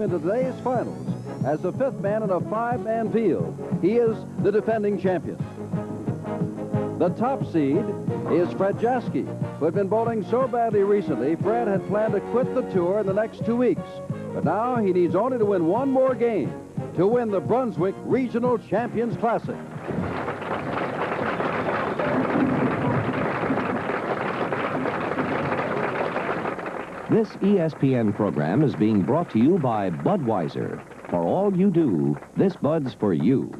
him into today's finals as the fifth man in a five-man field. He is the defending champion. The top seed is Fred Jaskie, who had been bowling so badly recently, Fred had planned to quit the tour in the next 2 weeks. But now he needs only to win one more game to win the Brunswick Regional Champions Classic. This ESPN program is being brought to you by Budweiser. For all you do, this Bud's for you.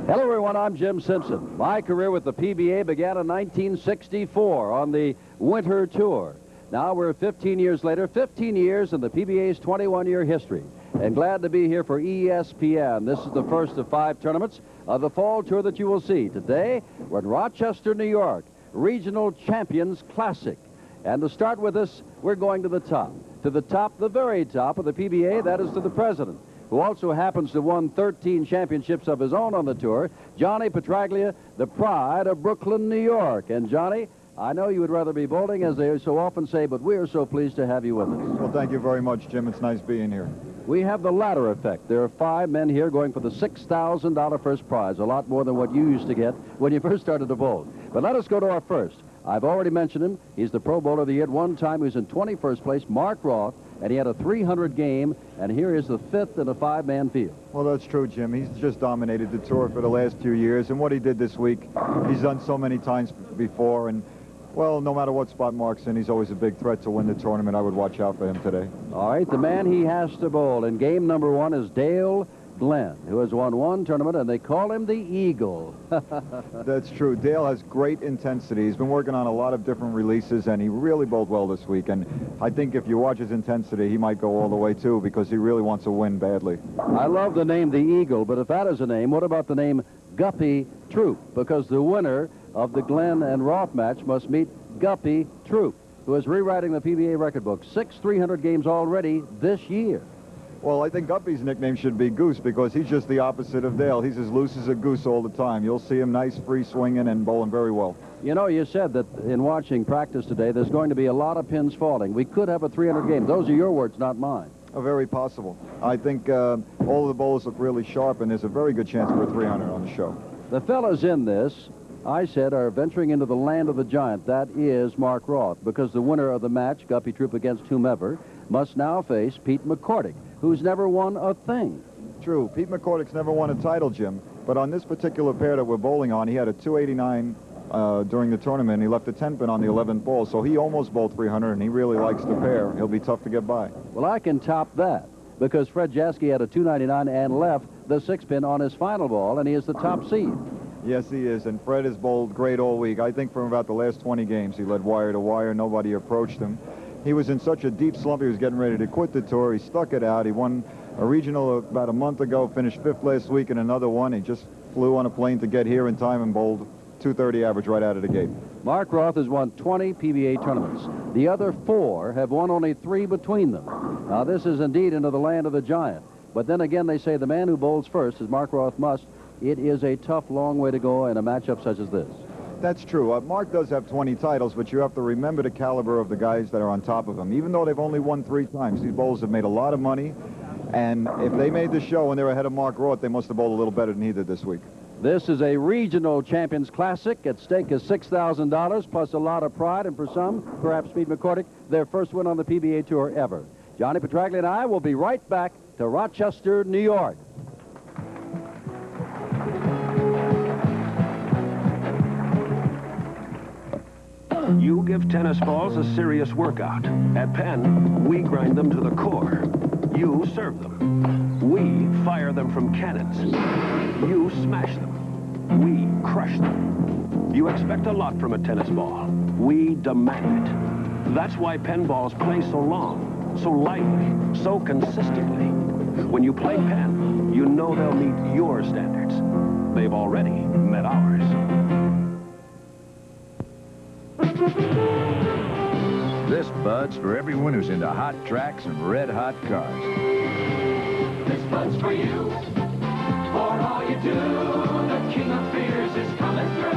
Hello, everyone. I'm Jim Simpson. My career with the PBA began in 1964 on the Winter Tour. Now we're 15 years later, 15 years in the PBA's 21-year history. And glad to be here for ESPN. This is the first of 5 tournaments of the fall tour that you will see. Today, we're in Rochester, New York, Regional Champions Classic. And to start with us, we're going to the top. To the top, the very top of the PBA, that is to the president, who also happens to have won 13 championships of his own on the tour, Johnny Petraglia, the pride of Brooklyn, New York. And Johnny, I know you would rather be bowling, as they so often say, but we are so pleased to have you with us. Well, thank you very much, Jim. It's nice being here. We have the ladder effect. There are 5 men here going for the $6,000 first prize, a lot more than what you used to get when you first started to bowl. But let us go to our first. I've already mentioned him. He's the Pro Bowler of the Year. At one time, he was in 21st place, Mark Roth, and he had a 300 game, and here is the 5th in a 5-man field. Well, that's true, Jim. He's just dominated the tour for the last few years, and what he did this week, he's done so many times before, and well, no matter what spot Mark's in, he's always a big threat to win the tournament. I would watch out for him today. All right, the man he has to bowl in game number 1 is Dale Glenn, who has won 1 tournament, and they call him the Eagle. That's true. Dale has great intensity. He's been working on a lot of different releases, and he really bowled well this week. And I think if you watch his intensity, he might go all the way, too, because he really wants to win badly. I love the name the Eagle, but if that is a name, what about the name Guppy Troup? Because the winner of the Glenn and Roth match must meet Guppy Troup, who is rewriting the PBA record book. 6 300 games already this year. Well, I think Guppy's nickname should be Goose because he's just the opposite of Dale. He's as loose as a goose all the time. You'll see him nice, free swinging and bowling very well. You know, you said that in watching practice today, there's going to be a lot of pins falling. We could have a 300 game. Those are your words, not mine. Very possible. I think all of the bowls look really sharp, and there's a very good chance for a 300 on the show. The fellas in this, I said, are venturing into the land of the giant. That is Mark Roth, because the winner of the match, Guppy Troup against whomever, must now face Pete McCordic, who's never won a thing. True. Pete McCordic's never won a title, Jim. But on this particular pair that we're bowling on, he had a 289 during the tournament. He left a 10-pin on the 11th ball, so he almost bowled 300, and he really likes the pair. He'll be tough to get by. Well, I can top that, because Fred Jaskie had a 299 and left the 6-pin on his final ball, and he is the top seed. Yes, he is, and Fred has bowled great all week. I think from about the last 20 games, he led wire to wire. Nobody approached him. He was in such a deep slump, he was getting ready to quit the tour. He stuck it out. He won a regional about a month ago, finished 5th last week in another one. He just flew on a plane to get here in time and bowled 230 average right out of the gate. Mark Roth has won 20 PBA tournaments. The other 4 have won only 3 between them. Now, this is indeed into the land of the giant. But then again, they say the man who bowls first, as Mark Roth must. It is a tough, long way to go in a matchup such as this. That's true. Mark does have 20 titles, but you have to remember the caliber of the guys that are on top of him. Even though they've only won 3 times, these bowlers have made a lot of money. And if they made the show and they're ahead of Mark Roth, they must have bowled a little better than he did this week. This is a Regional Champions Classic. At stake is $6,000 plus a lot of pride, and for some, perhaps Pete McCordic, their first win on the PBA Tour ever. Johnny Petraglia and I will be right back to Rochester, New York. You give tennis balls a serious workout. At Penn, we grind them to the core. You serve them. We fire them from cannons. You smash them. We crush them. You expect a lot from a tennis ball. We demand it. That's why Penn balls play so long, so lightly, so consistently. When you play Penn, you know they'll meet your standards. They've already met ours. This Bud's for everyone who's into hot tracks and red-hot cars. This Bud's for you, for all you do. The king of beers is coming through.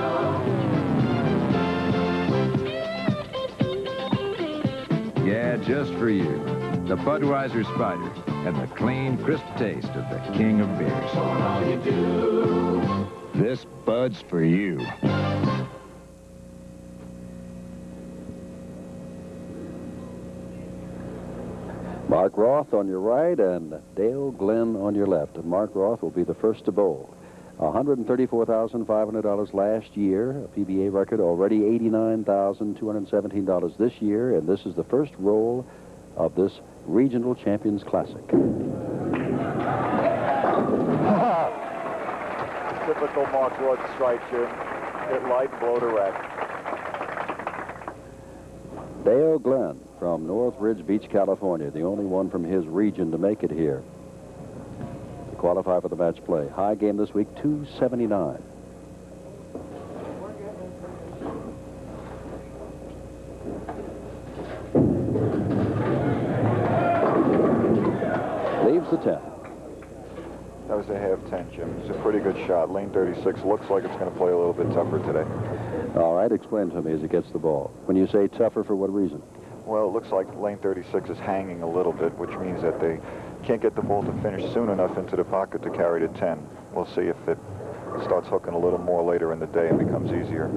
Bud just for you. The Budweiser Spider and the clean, crisp taste of the king of beers. For all you do. This Bud's for you. Mark Roth on your right and Dale Glenn on your left. And Mark Roth will be the first to bowl. $134,500 last year, a PBA record, already $89,217 this year, and this is the first roll of this Regional Champions Classic. Typical Mark Roth strike, Jim. Hit light, blow to rack. Dale Glenn from Northridge Beach, California, the only one from his region to make it here. To qualify for the match play. High game this week, 279. Leaves the 10. That was a half 10, Jim. It's a pretty good shot. Lane 36 looks like it's going to play a little bit tougher today. All right, explain to me as he gets the ball. When you say tougher, for what reason? Well, it looks like lane 36 is hanging a little bit, which means that they can't get the ball to finish soon enough into the pocket to carry to 10. We'll see if it starts hooking a little more later in the day and becomes easier.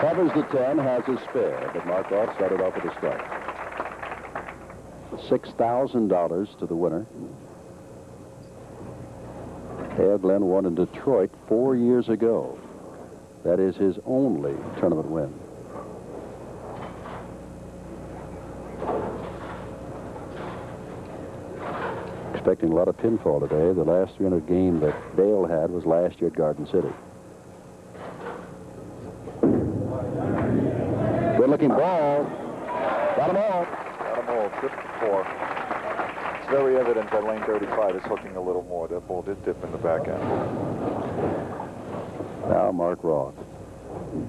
Covers the 10, has his spare, but Mark Roth started off with a strike. $6,000 to the winner. Dale Glenn won in Detroit 4 years ago. That is his only tournament win. Expecting a lot of pinfall today. The last 300 game that Dale had was last year at Garden City. Good looking ball. Got him all. Got them all. Dip to 4. It's very evident that lane 35 is hooking a little more. That ball did dip in the back end. Now Mark Roth.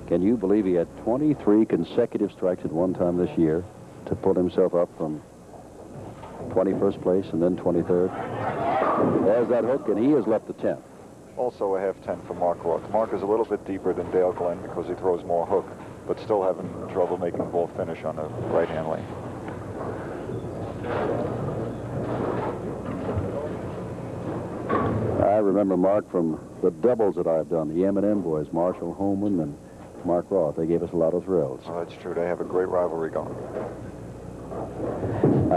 Can you believe he had 23 consecutive strikes at one time this year to pull himself up from 21st place and then 23rd? There's that hook, and he has left the 10th. Also a half 10 for Mark Roth. Mark is a little bit deeper than Dale Glenn because he throws more hook, but still having trouble making the ball finish on the right-hand lane. I remember Mark from the doubles that I've done, the M&M boys, Marshall Holman and Mark Roth. They gave us a lot of thrills. Oh, that's true. They have a great rivalry going.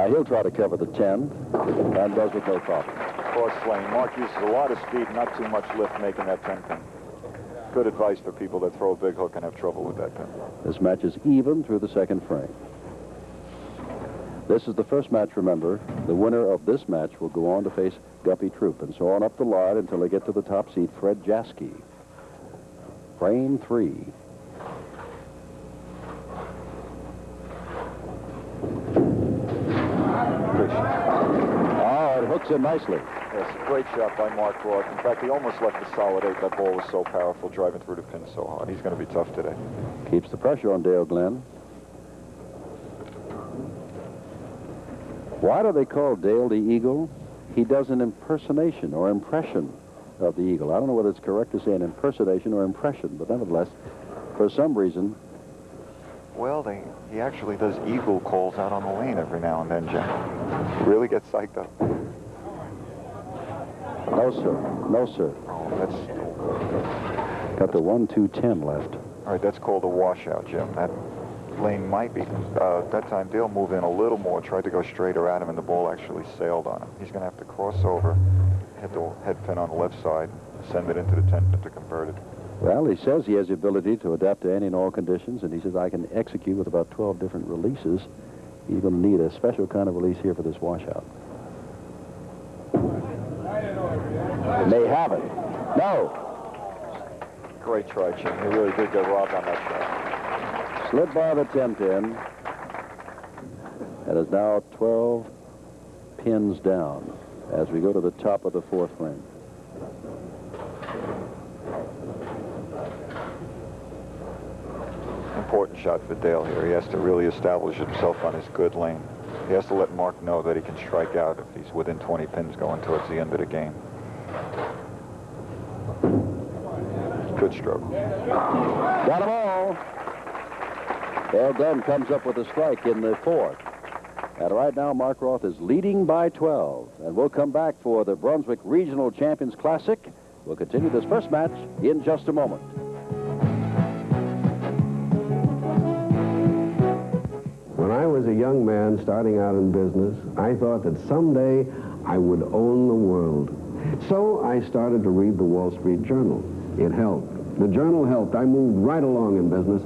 He'll try to cover the 10 and does with no problem. Cross lane. Mark uses a lot of speed, not too much lift making that 10 pin. Good advice for people that throw a big hook and have trouble with that pin. This match is even through the second frame. This is the first match, remember. The winner of this match will go on to face Guppy Troup, and so on up the line until they get to the top seed, Fred Jaskie. Frame 3. Oh, it hooks in nicely. Yes, a great shot by Mark Roth. In fact, he almost left the solid 8. That ball was so powerful, driving through the pin so hard. He's going to be tough today. Keeps the pressure on Dale Glenn. Why do they call Dale the Eagle? He does an impersonation or impression of the Eagle. I don't know whether it's correct to say an impersonation or impression, but nevertheless, for some reason... Well, he actually does eagle calls out on the lane every now and then, Jim. Really gets psyched up. No, sir. No, sir. Oh, that's... Got the 1-2-10 left. All right, that's called a washout, Jim. That lane might be... that time, Dale moved in a little more, tried to go straighter at him, and the ball actually sailed on him. He's going to have to cross over, hit the head pin on the left side, send it into the 10 pin to convert it. Well, he says he has the ability to adapt to any and all conditions, and he says, I can execute with about 12 different releases. He's going to need a special kind of release here for this washout. May have it. No. Great try, Jim. He really did get robbed on that shot. Slid by the 10 pin, and is now 12 pins down as we go to the top of the fourth frame. Important shot for Dale here. He has to really establish himself on his good lane. He has to let Mark know that he can strike out if he's within 20 pins going towards the end of the game. Good stroke. Got them all. Dale Glenn comes up with a strike in the fourth. And right now, Mark Roth is leading by 12. And we'll come back for the Brunswick Regional Champions Classic. We'll continue this first match in just a moment. When I was a young man starting out in business, I thought that someday I would own the world. So I started to read the Wall Street Journal. It helped. The journal helped. I moved right along in business.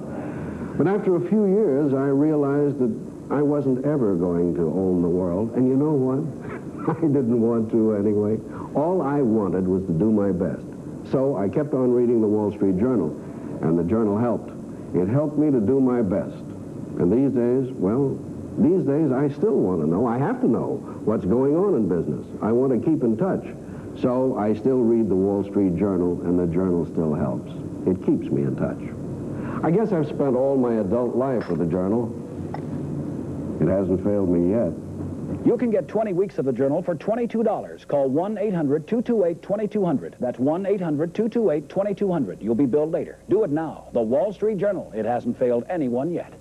But after a few years, I realized that I wasn't ever going to own the world. And you know what? I didn't want to anyway. All I wanted was to do my best. So I kept on reading the Wall Street Journal, and the journal helped. It helped me to do my best. And these days, well, these days I still want to know. I have to know what's going on in business. I want to keep in touch. So I still read the Wall Street Journal, and the journal still helps. It keeps me in touch. I guess I've spent all my adult life with the journal. It hasn't failed me yet. You can get 20 weeks of the journal for $22. Call 1-800-228-2200. That's 1-800-228-2200. You'll be billed later. Do it now. The Wall Street Journal. It hasn't failed anyone yet.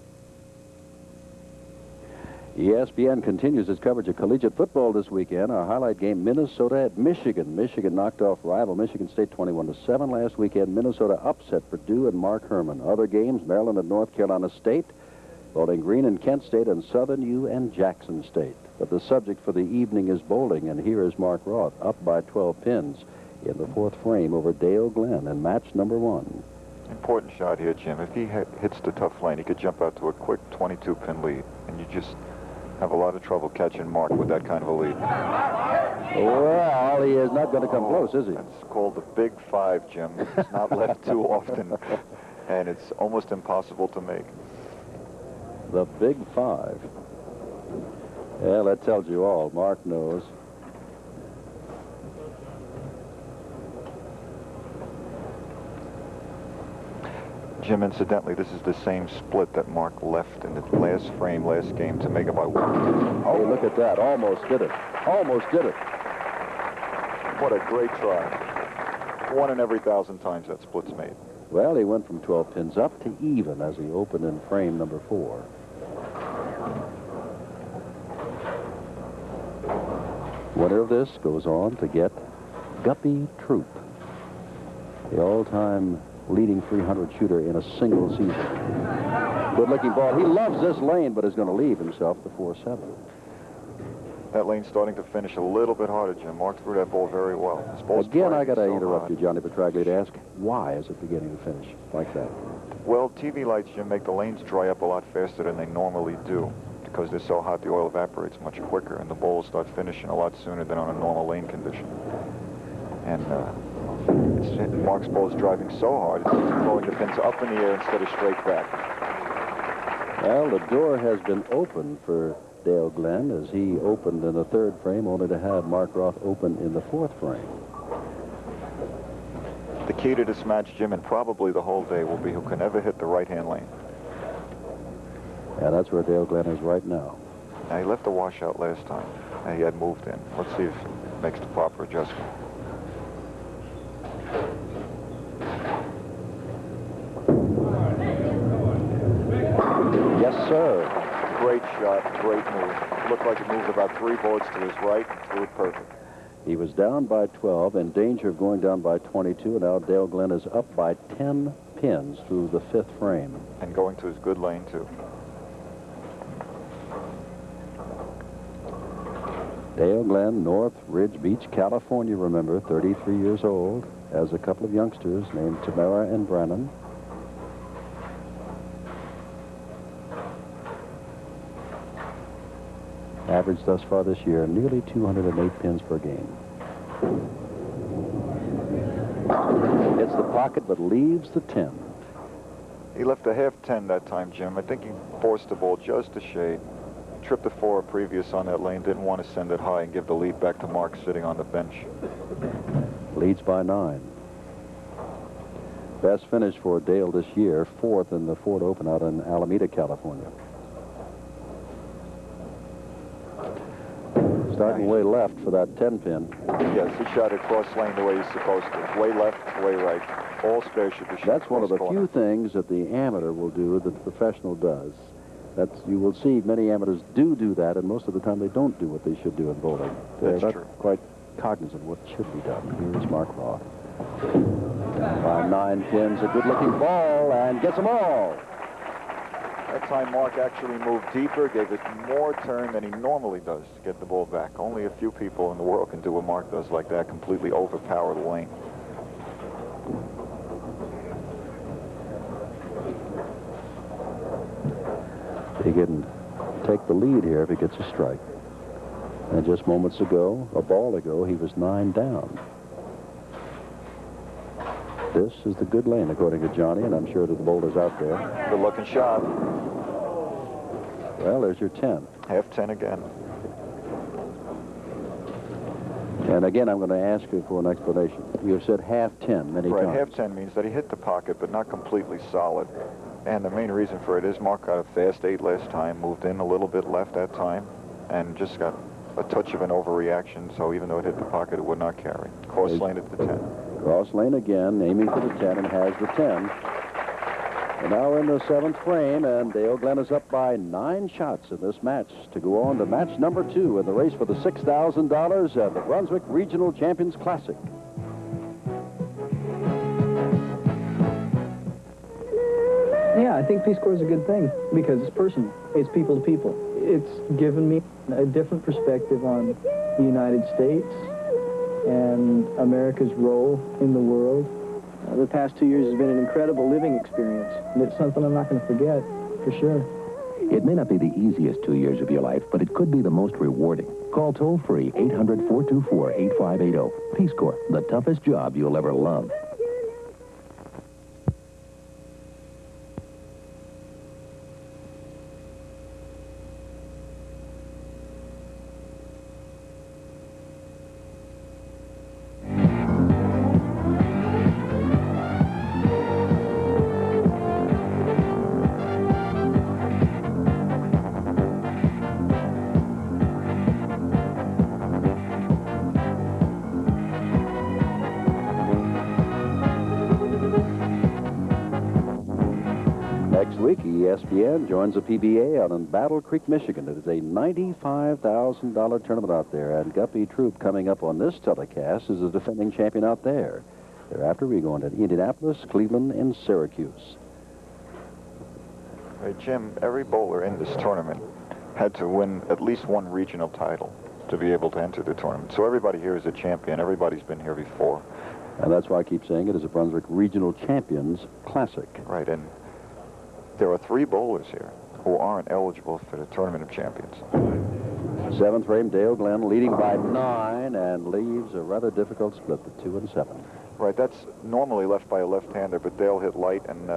ESPN continues its coverage of collegiate football this weekend. Our highlight game, Minnesota at Michigan. Michigan knocked off rival Michigan State 21-7 last weekend. Minnesota upset Purdue and Mark Herman. Other games, Maryland and North Carolina State, Bowling Green and Kent State, and Southern U and Jackson State. But the subject for the evening is bowling, and here is Mark Roth, up by 12 pins in the fourth frame over Dale Glenn in match number 1. Important shot here, Jim. If he hits the tough lane, he could jump out to a quick 22-pin lead, and you just have a lot of trouble catching Mark with that kind of a lead. Well, he is not going to come close, is he? That's called the Big Five, Jim. It's not left too often, and it's almost impossible to make. The Big Five. Yeah, that tells you all. Mark knows. Jim, incidentally, this is the same split that Mark left in the last frame, last game, to make it by 1. Oh, look at that. Almost did it. Almost did it. What a great try. 1 in every 1,000 times that split's made. Well, he went from 12 pins up to even as he opened in frame number 4. Winner of this goes on to get Guppy Troup, the all-time leading 300 shooter in a single season. Good-looking ball. He loves this lane, but is going to leave himself the 4-7. That lane's starting to finish a little bit harder, Jim. Mark threw that ball very well. This ball's Again, I got to so interrupt hard. you, Johnny Petraglia, to ask, why is it beginning to finish like that? Well, TV lights, Jim, make the lanes dry up a lot faster than they normally do. Because they're so hot, the oil evaporates much quicker, and the bowl will start finishing a lot sooner than on a normal lane condition. And Mark's ball is driving so hard, it's blowing the pins up in the air instead of straight back. Well, the door has been open for Dale Glenn as he opened in the 3rd frame, only to have Mark Roth open in the 4th frame. The key to this match, Jim, and probably the whole day, will be who can ever hit the right-hand lane. And that's where Dale Glenn is right now. Now, he left the washout last time. He had moved in. Let's see if he makes the proper adjustment. Yes, sir. Great shot, great move. Looked like it moved about 3 boards to his right, threw it perfect. He was down by 12, in danger of going down by 22, and now Dale Glenn is up by 10 pins through the 5th frame. And going to his good lane, too. Dale Glenn, North Ridge Beach, California, remember, 33 years old, has a couple of youngsters named Tamara and Brennan. Average thus far this year, nearly 208 pins per game. Hits the pocket, but leaves the 10. He left a half 10 that time, Jim. I think he forced the ball just a shade. Tripped the 4 previous on that lane. Didn't want to send it high and give the lead back to Mark sitting on the bench. Leads by 9. Best finish for Dale this year, 4th in the Ford Open out in Alameda, California. starting way left for that 10-pin. Yes, he shot it cross lane the way he's supposed to. Way left, way right. All spares should be shot. That's one of the corner. few things that the amateur will do that the professional does. You will see many amateurs do that, and most of the time they don't do what they should do in bowling. They're That's not true. quite cognizant of what should be done. Here's Mark Roth. By 9 pins, a good-looking ball, and gets them all. That time Mark actually moved deeper, gave it more turn than he normally does to get the ball back. Only a few people in the world can do what Mark does like that, completely overpower the lane. He can take the lead here if he gets a strike. And just moments ago, a ball ago, he was 9 down. This is the good lane, according to Johnny, and I'm sure to the boulders out there. Good looking shot. Well, there's your 10. Half 10 again. And again, I'm going to ask you for an explanation. You have said half 10 many Right, times. half 10 means that he hit the pocket, but not completely solid. And the main reason for it is Mark got a fast 8 last time, moved in a little bit left that time, and just got a touch of an overreaction, so even though it hit the pocket, it would not carry. Cross lane at the 10. Cross lane again, aiming for the 10, and has the 10. And now we're in the 7th frame, and Dale Glenn is up by 9 shots in this match to go on to match number 2 in the race for the $6,000 at the Brunswick Regional Champions Classic. Yeah, I think Peace Corps is a good thing because it's personal. It's people to people. It's given me a different perspective on the United States and America's role in the world. The past 2 years has been an incredible living experience. And it's something I'm not going to forget, for sure. It may not be the easiest 2 years of your life, but it could be the most rewarding. Call toll-free 800-424-8580. Peace Corps, the toughest job you'll ever love. Next week, ESPN joins the PBA out in Battle Creek, Michigan. It is a $95,000 tournament out there, and Guppy Troup, coming up on this telecast, is the defending champion out there. Thereafter, we go into Indianapolis, Cleveland, and Syracuse. Hey, Jim, every bowler in this tournament had to win at least one regional title to be able to enter the tournament. So everybody here is a champion. Everybody's been here before. And that's why I keep saying it is a Brunswick Regional Champions Classic. Right, and there are 3 bowlers here who aren't eligible for the Tournament of Champions. 7th frame, Dale Glenn leading by 9 and leaves a rather difficult split, the 2 and 7. Right, that's normally left by a left-hander, but Dale hit light and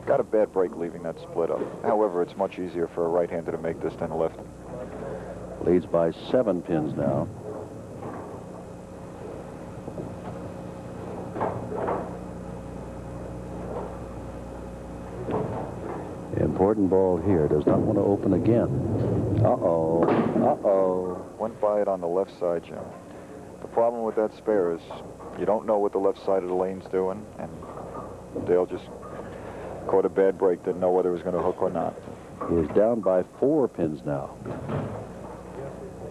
got a bad break leaving that split up. However, it's much easier for a right-hander to make this than a lefty. Leads by 7 pins now. Important ball here. Does not want to open again. Uh-oh. Uh-oh. Went by it on the left side, Jim. The problem with that spare is you don't know what the left side of the lane's doing, and Dale just caught a bad break, didn't know whether it was going to hook or not. He is down by 4 pins now.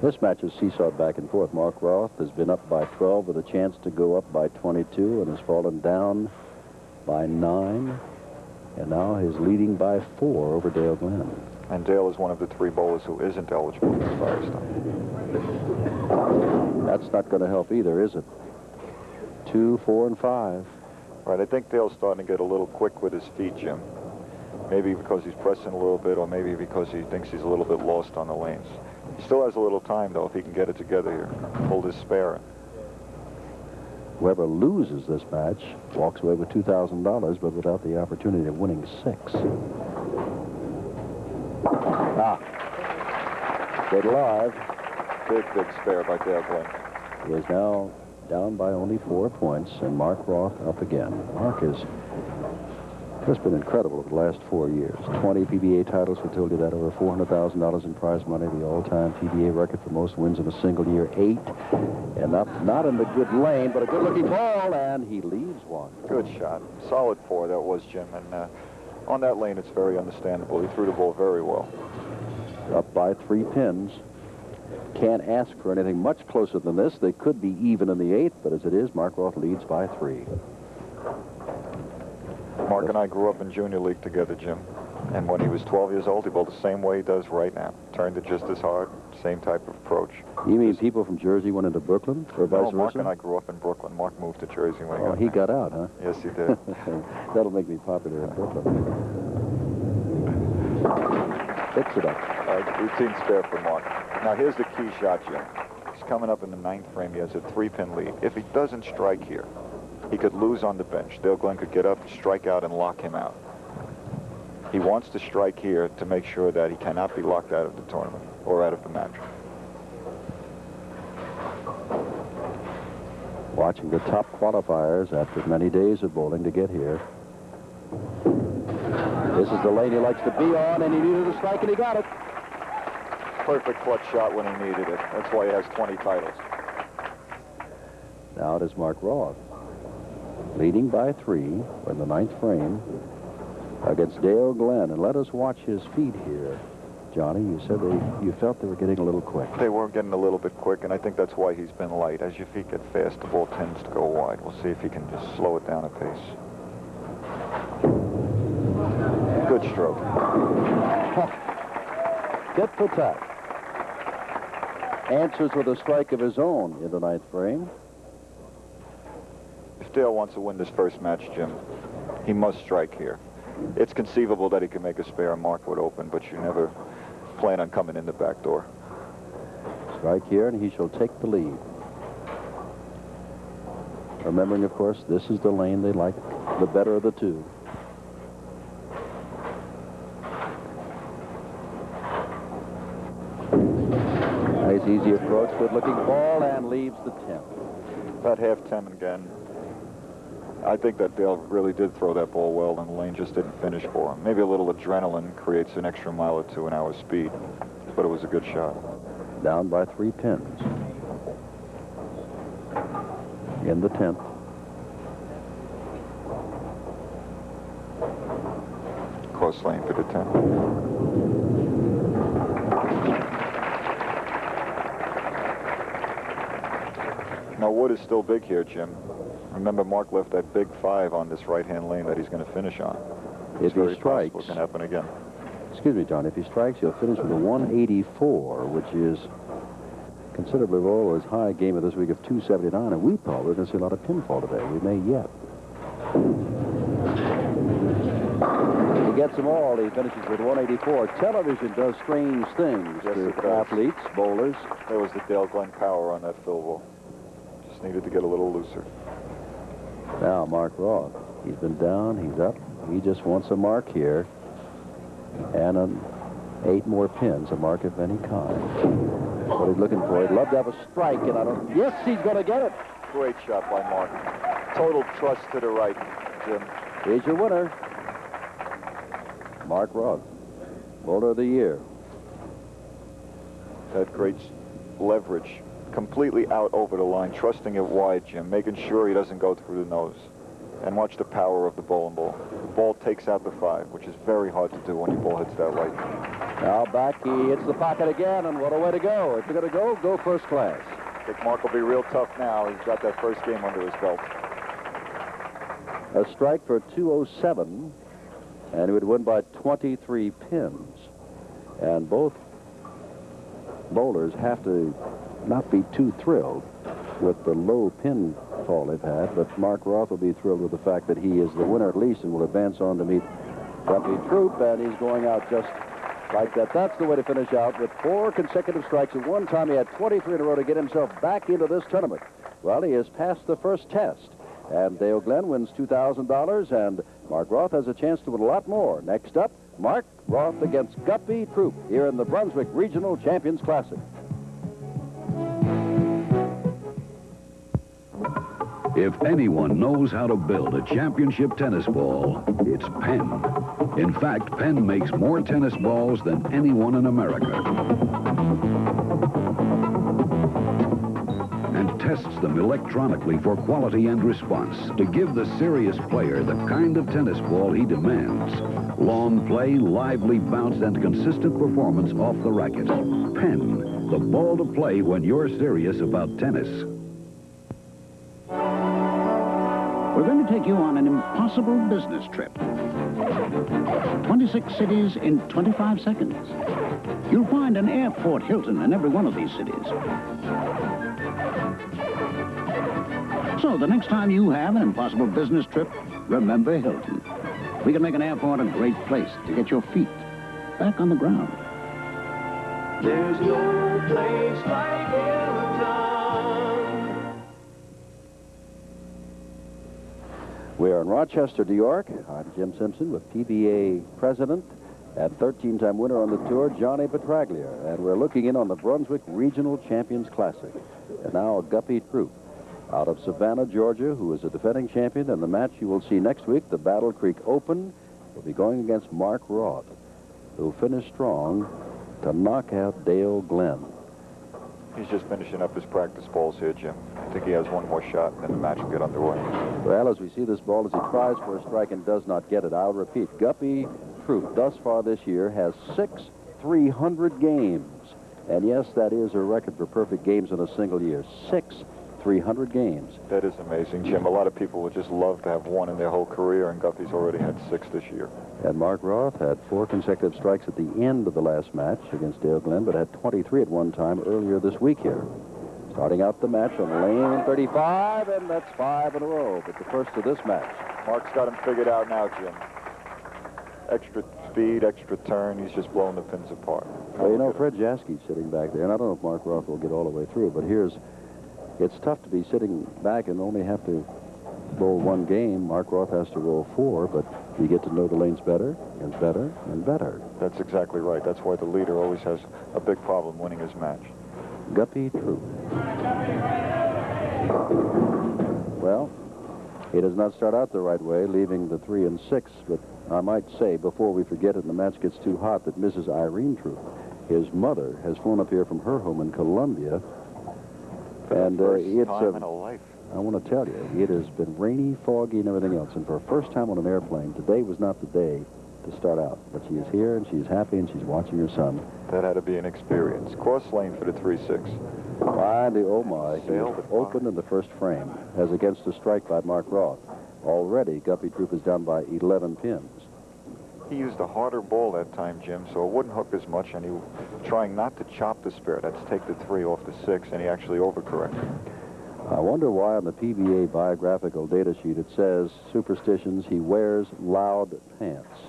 This match is seesawed back and forth. Mark Roth has been up by 12 with a chance to go up by 22 and has fallen down by 9. And now he's leading by 4 over Dale Glenn. And Dale is one of the 3 bowlers who isn't eligible for Firestone. That's not going to help either, is it? 2, 4, and 5. Right, I think Dale's starting to get a little quick with his feet, Jim. Maybe because he's pressing a little bit, or maybe because he thinks he's a little bit lost on the lanes. He still has a little time, though, if he can get it together here. Hold his spare. Whoever loses this match walks away with $2,000, but without the opportunity of winning 6. Stayed alive. Big spare by Dale Glenn. He is now down by only 4 points, and Mark Roth up again. Mark is It's been incredible over the last 4 years. 20 PBA titles, we told you that, over $400,000 in prize money, the all-time PBA record for most wins in a single year, 8. And not in the good lane, but a good-looking ball, and he leaves one. Good shot. Solid 4, that was, Jim. And on that lane, it's very understandable. He threw the ball very well. Up by 3 pins. Can't ask for anything much closer than this. They could be even in the 8th, but as it is, Mark Roth leads by 3. Mark and I grew up in junior league together, Jim. And when he was 12 years old, he bowled the same way he does right now. Turned it just as hard, same type of approach. You mean people from Jersey went into Brooklyn, or vice versa? Mark and I grew up in Brooklyn. Mark moved to Jersey when he got out, huh? Yes, he did. That'll make me popular in Brooklyn. Fix it up. Routine spare for Mark. Now, here's the key shot, Jim. He's coming up in the 9th frame. He has a 3-pin lead. If he doesn't strike here, he could lose on the bench. Dale Glenn could get up, strike out, and lock him out. He wants to strike here to make sure that he cannot be locked out of the tournament or out of the match. Watching the top qualifiers after many days of bowling to get here. This is the lane he likes to be on, and he needed a strike, and he got it. Perfect clutch shot when he needed it. That's why he has 20 titles. Now it is Mark Roth, leading by 3 in the 9th frame against Dale Glenn. And let us watch his feet here. Johnny, you said you felt they were getting a little quick. They were getting a little bit quick, and I think that's why he's been light. As your feet get fast, the ball tends to go wide. We'll see if he can just slow it down a pace. Good stroke. Tit for tat. Answers with a strike of his own in the 9th frame. If Dale wants to win this first match, Jim, he must strike here. It's conceivable that he can make a spare and Mark would open, but you never plan on coming in the back door. Strike here, and he shall take the lead. Remembering, of course, this is the lane they like, the better of the two. Nice, easy approach, good-looking ball, and leaves the 10th. About half 10 again. I think that Dale really did throw that ball well, and the lane just didn't finish for him. Maybe a little adrenaline creates an extra mile or 2 an hour speed, but it was a good shot. Down by 3 pins. In the 10th. Cross lane for the 10th. Now, wood is still big here, Jim. Remember, Mark left that big 5 on this right-hand lane that he's going to finish on. If he strikes, it can happen again. Excuse me, John. If he strikes, he'll finish with a 184, which is considerably below his high game of this week of 279. And we thought we were going to see a lot of pinfall today. We may yet. He gets them all. He finishes with 184. Television does strange things to athletes, bowlers. There was the Dale Glenn power on that fill ball. Just needed to get a little looser. Now, Mark Roth. He's been down. He's up. He just wants a mark here. And 8 more pins, a mark of any kind. What he's looking for. He'd love to have a strike, and I don't... Yes, he's going to get it. Great shot by Mark. Total trust to the right, Jim. Here's your winner. Mark Roth, Bowler of the Year. Had great leverage. Completely out over the line, trusting it wide, Jim, making sure he doesn't go through the nose. And watch the power of the bowling ball. The ball takes out the 5, which is very hard to do when your ball hits that light. Now back, he hits the pocket again, and what a way to go. If you're going to go first class. I think Mark will be real tough now. He's got that first game under his belt. A strike for 207, and he would win by 23 pins. And both bowlers have to not be too thrilled with the low pin fall they've had, but Mark Roth will be thrilled with the fact that he is the winner at least and will advance on to meet Guppy Troup, and he's going out just like that. That's the way to finish out with 4 consecutive strikes. At one time, he had 23 in a row to get himself back into this tournament. Well, he has passed the first test, and Dale Glenn wins $2,000, and Mark Roth has a chance to win a lot more. Next up, Mark Roth against Guppy Troup here in the Brunswick Regional Champions Classic. If anyone knows how to build a championship tennis ball, it's Penn. In fact, Penn makes more tennis balls than anyone in America. And tests them electronically for quality and response to give the serious player the kind of tennis ball he demands. Long play, lively bounce, and consistent performance off the racket. Penn, the ball to play when you're serious about tennis. We're going to take you on an impossible business trip. 26 cities in 25 seconds. You'll find an airport Hilton in every one of these cities. So the next time you have an impossible business trip, remember Hilton. We can make an airport a great place to get your feet back on the ground. There's no place like Hilton. We are in Rochester, New York. I'm Jim Simpson with PBA president and 13-time winner on the tour, Johnny Petraglia. And we're looking in on the Brunswick Regional Champions Classic. And now Guppy Troup out of Savannah, Georgia, who is a defending champion. And the match you will see next week, the Battle Creek Open, will be going against Mark Roth, who finished strong to knock out Dale Glenn. He's just finishing up his practice balls here, Jim. I think he has one more shot, and then the match will get underway. Well, as we see this ball, as he tries for a strike and does not get it, I'll repeat, Guppy Troup, thus far this year, has 6 300 games. And yes, that is a record for perfect games in a single year. 6 300 games. That is amazing, Jim. A lot of people would just love to have one in their whole career, and Guppy's already had 6 this year. And Mark Roth had 4 consecutive strikes at the end of the last match against Dale Glenn, but had 23 at one time earlier this week here. Starting out the match on lane 35, and that's 5 in a row, but the first of this match. Mark's got him figured out now, Jim. Extra speed, extra turn. He's just blowing the pins apart. Well, you know, Fred Jaskie's sitting back there, and I don't know if Mark Roth will get all the way through, but it's tough to be sitting back and only have to bowl one game. Mark Roth has to roll 4, but you get to know the lanes better and better and better. That's exactly right. That's why the leader always has a big problem winning his match. Guppy Troup. Well, he does not start out the right way, leaving the 3 and 6, but I might say, before we forget it and the match gets too hot, that Mrs. Irene Troup, his mother, has flown up here from her home in Columbia. And it's time in a life. I want to tell you, it has been rainy, foggy, and everything else. And for a first time on an airplane, today was not the day to start out. But she is here, and she's happy, and she's watching her son. That had to be an experience. Cross lane for the 3-6. And the oh my, he opened in the first frame, as against a strike by Mark Roth. Already, Guppy Troup is down by 11 pins. He used a harder ball that time, Jim, so it wouldn't hook as much, and he was trying not to chop the spare. That's take the 3 off the 6, and he actually overcorrected. I wonder why on the PBA biographical data sheet it says, superstitions, he wears loud pants.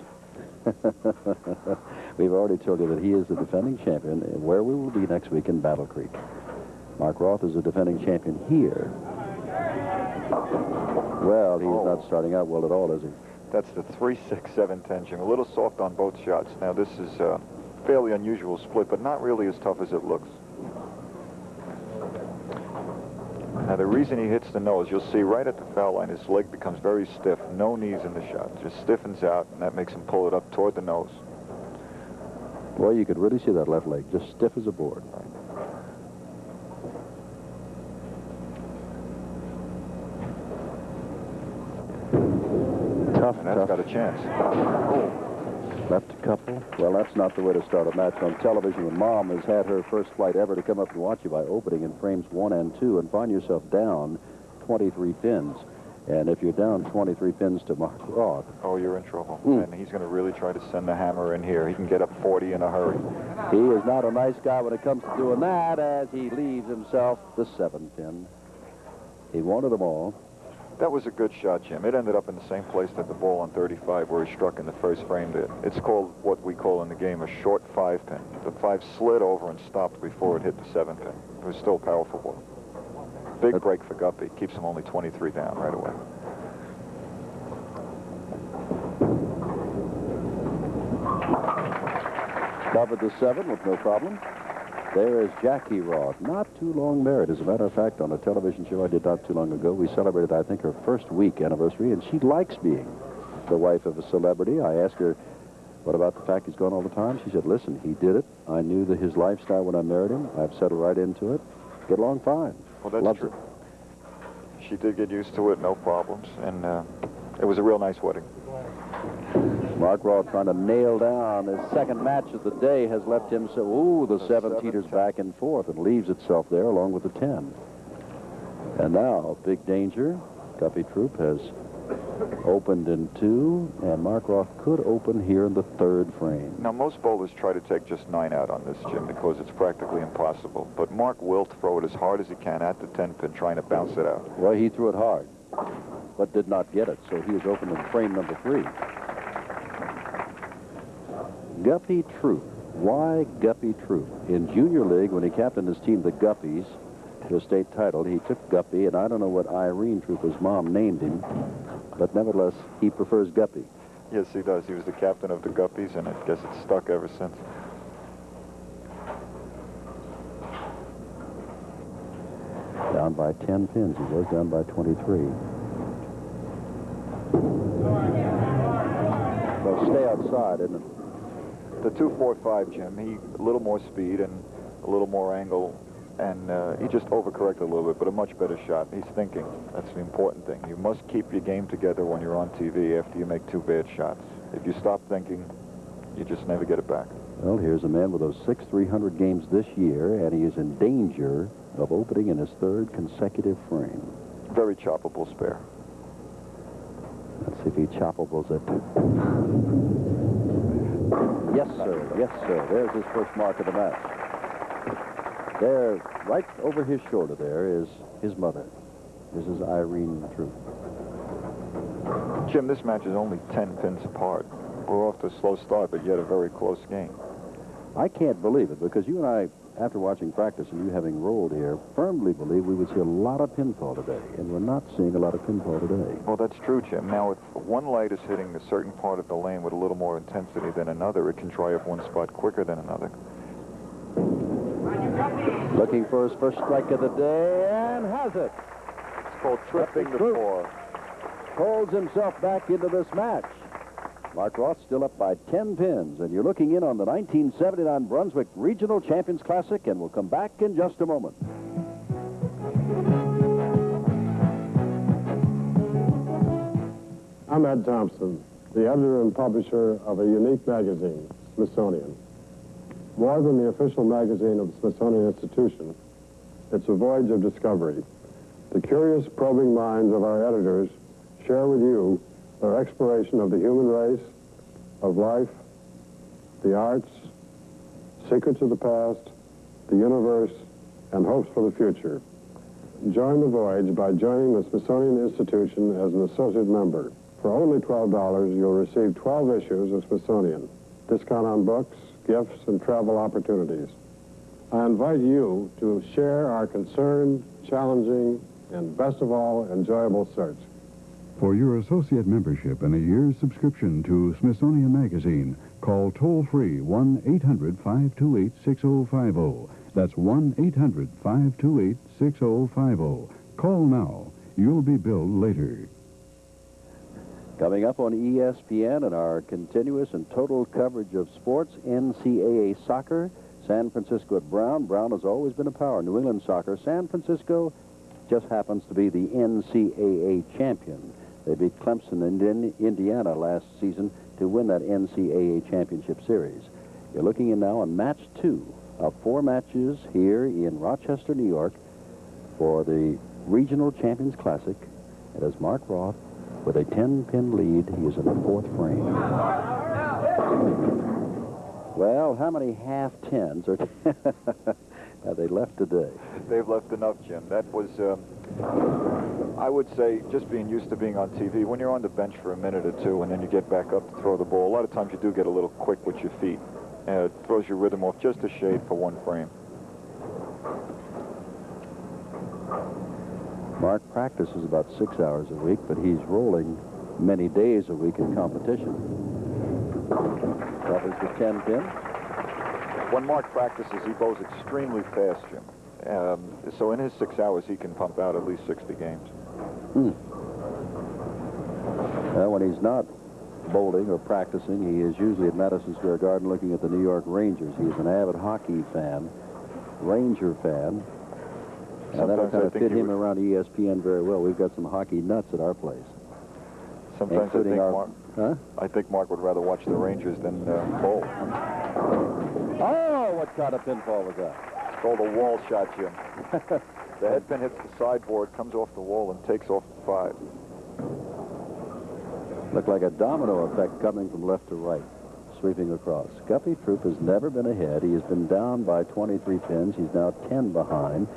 We've already told you that he is the defending champion, where we will be next week in Battle Creek. Mark Roth is the defending champion here. Well, he's not starting out well at all, is he? That's the 3-6-7-10, Jim. A little soft on both shots. Now, this is a fairly unusual split, but not really as tough as it looks. Now, the reason he hits the nose, you'll see right at the foul line, his leg becomes very stiff. No knees in the shot. Just stiffens out, and that makes him pull it up toward the nose. Boy, you could really see that left leg, just stiff as a board. Right. Tough, and that's got a chance. Oh. Left couple. Well, that's not the way to start a match on television. When Mom has had her first flight ever to come up and watch you by opening in frames 1 and 2 and find yourself down 23 pins. And if you're down 23 pins to Mark Roth... Oh, you're in trouble. And he's going to really try to send the hammer in here. He can get up 40 in a hurry. He is not a nice guy when it comes to doing that, as he leaves himself the 7 pin. He wanted them all. That was a good shot, Jim. It ended up in the same place that the ball on 35 where he struck in the first frame did. It's called what we call in the game a short 5-pin. The 5 slid over and stopped before it hit the 7-pin. It was still a powerful ball. Big break for Guppy. Keeps him only 23 down right away. Covered the 7 with no problem. There is Jackie Roth, not too long married. As a matter of fact, on a television show I did not too long ago, we celebrated, I think, her first week anniversary, and she likes being the wife of a celebrity. I asked her, what about the fact he's gone all the time? She said, listen, he did it. I knew his lifestyle when I married him. I've settled right into it. Get along fine. Well, that's Loves true. it. She did get used to it, no problems, and it was a real nice wedding. Mark Roth trying to nail down his second match of the day has left him so, ooh, the 7 teeters back and forth and leaves itself there along with the 10. And now, big danger. Guppy Troup has opened in 2, and Mark Roth could open here in the 3rd frame. Now, most bowlers try to take just 9 out on this, Jim, because it's practically impossible. But Mark will throw it as hard as he can at the 10-pin, trying to bounce it out. Well, he threw it hard, but did not get it, so he is open in frame number 3. Guppy Troup. Why Guppy Troup? In junior league, when he captained his team, the Guppies, to a state title, he took Guppy, and I don't know what Irene Troup, his mom, named him, but nevertheless, he prefers Guppy. Yes, he does. He was the captain of the Guppies, and I guess it's stuck ever since. Down by 10 pins. He was down by 23. Well, stay outside, isn't it? The 2-4-5, Jim, he a little more speed and a little more angle, and he just overcorrected a little bit, but a much better shot. He's thinking. That's the important thing. You must keep your game together when you're on TV after you make 2 bad shots. If you stop thinking, you just never get it back. Well, here's a man with those 6 300 games this year, and he is in danger of opening in his 3rd consecutive frame. Very choppable spare. Let's see if he choppables it. Yes, sir. Yes, sir. There's his first mark of the match. There, right over his shoulder there, is his mother. This is Irene Troup. Jim, this match is only 10 pins apart. We're off to a slow start, but yet a very close game. I can't believe it, because you and I, after watching practice and you having rolled here, firmly believe we would see a lot of pinfall today, and we're not seeing a lot of pinfall today. Well, that's true, Jim. Now, if one light is hitting a certain part of the lane with a little more intensity than another, it can dry up one spot quicker than another. Looking for his first strike of the day, and has it. It's called tripping the ball. Holds himself back into this match. Mark Roth still up by 10 pins, and you're looking in on the 1979 Brunswick Regional Champions Classic, and we'll come back in just a moment. I'm Ed Thompson, the editor and publisher of a unique magazine, Smithsonian. More than the official magazine of the Smithsonian Institution, it's a voyage of discovery. The curious, probing minds of our editors share with you their exploration of the human race, of life, the arts, secrets of the past, the universe, and hopes for the future. Join the voyage by joining the Smithsonian Institution as an associate member. For only $12, you'll receive 12 issues of Smithsonian, discount on books, gifts, and travel opportunities. I invite you to share our concerned, challenging, and best of all, enjoyable search. For your associate membership and a year's subscription to Smithsonian Magazine, call toll-free 1-800-528-6050. That's 1-800-528-6050. Call now. You'll be billed later. Coming up on ESPN and our continuous and total coverage of sports, NCAA soccer, San Francisco at Brown. Brown has always been a power. New England soccer. San Francisco just happens to be the NCAA champion. They beat Clemson and Indiana last season to win that NCAA championship series. You're looking in now on match 2 of 4 matches here in Rochester, New York for the Regional Champions Classic. It is Mark Roth with a 10-pin lead. He is in the 4th frame. Well, how many half-tens have they left today? They've left enough, Jim. That was, I would say, just being used to being on TV. When you're on the bench for a minute or two and then you get back up to throw the ball, a lot of times you do get a little quick with your feet. It throws your rhythm off just a shade for 1 frame. Mark practices about 6 hours a week, but he's rolling many days a week in competition. Covers the 10 pin. When Mark practices, he bowls extremely fast, Jim. So in his 6 hours, he can pump out at least 60 games. Well, when he's not bowling or practicing, he is usually at Madison Square Garden looking at the New York Rangers. He's an avid hockey fan, Ranger fan. Now, that'll kind of fit him around ESPN very well. We've got some hockey nuts at our place. Sometimes I think Mark would rather watch the Rangers than bowl. Oh, what kind of pinfall was that? It's called a wall shot, Jim. The head pin hits the sideboard, comes off the wall, and takes off the 5. Looked like a domino effect coming from left to right, sweeping across. Guppy Troup has never been ahead. He has been down by 23 pins. He's now 10 behind.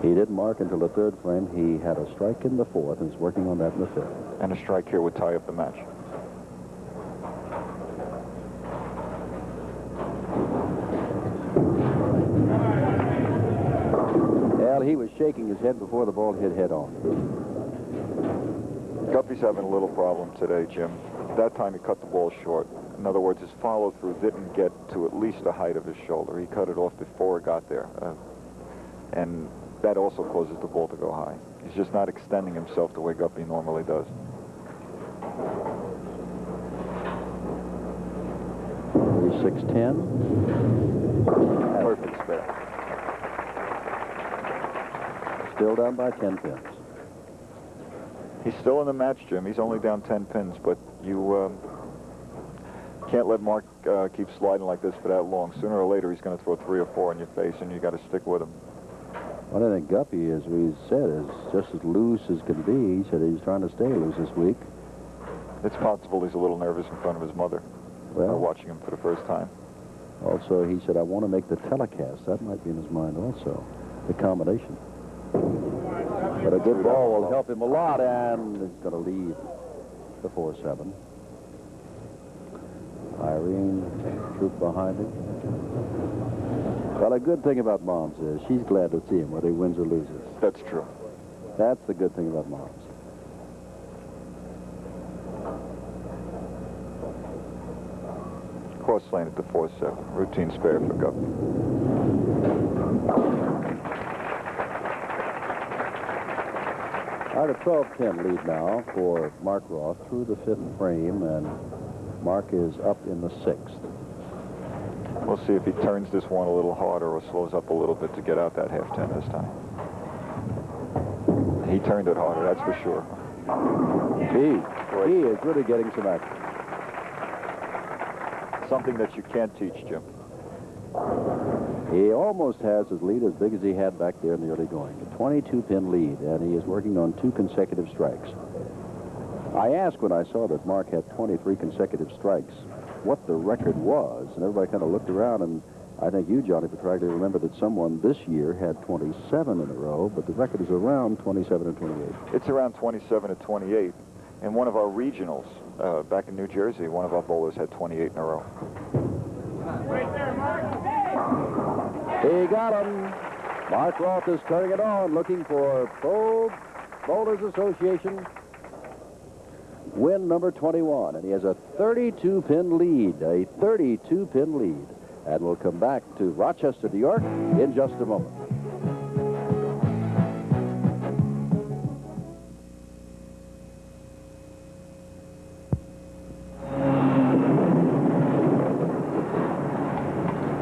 He didn't mark until the 3rd frame. He had a strike in the 4th and is working on that in the 5th. And a strike here would tie up the match. Well, he was shaking his head before the ball hit head on. Guppy's having a little problem today, Jim. That time he cut the ball short. In other words, his follow-through didn't get to at least the height of his shoulder. He cut it off before it got there. And that also causes the ball to go high. He's just not extending himself the way Guppy normally does. He's 6'10". Perfect spare. Still down by 10 pins. He's still in the match, Jim. He's only down 10 pins, but you can't let Mark keep sliding like this for that long. Sooner or later, he's going to throw 3 or 4 in your face, and you got to stick with him. Well, I think Guppy, as we said, is just as loose as can be. He said he's trying to stay loose this week. It's possible he's a little nervous in front of his mother. Well, watching him for the first time. Also, he said, I want to make the telecast. That might be in his mind also, the combination. But a good ball will help him a lot, and he's going to lead the 4-7. Irene Troup behind him. Well, a good thing about Moms is she's glad to see him, whether he wins or loses. That's true. That's the good thing about Moms. Cross lane at the 4-7. Routine spare for Guppy. All right, a 12-10 lead now for Mark Roth through the 5th frame, and Mark is up in the 6th. We'll see if he turns this one a little harder or slows up a little bit to get out that half-10 this time. He turned it harder, that's for sure. He is really getting some action. Something that you can't teach, Jim. He almost has his lead as big as he had back there in the early going. A 22-pin lead, and he is working on 2 consecutive strikes. I asked when I saw that Mark had 23 consecutive strikes what the record was, and everybody kind of looked around, and I think you, Johnny Petraglia, remember that someone this year had 27 in a row, but the record is around 27 and 28. It's around 27 and 28. In one of our regionals back in New Jersey, one of our bowlers had 28 in a row. Right there, Mark. He got him. Mark Roth is turning it on, looking for Pro Bowlers Association win number 21, and he has a 32-pin lead, a 32-pin lead. And we'll come back to Rochester, New York in just a moment.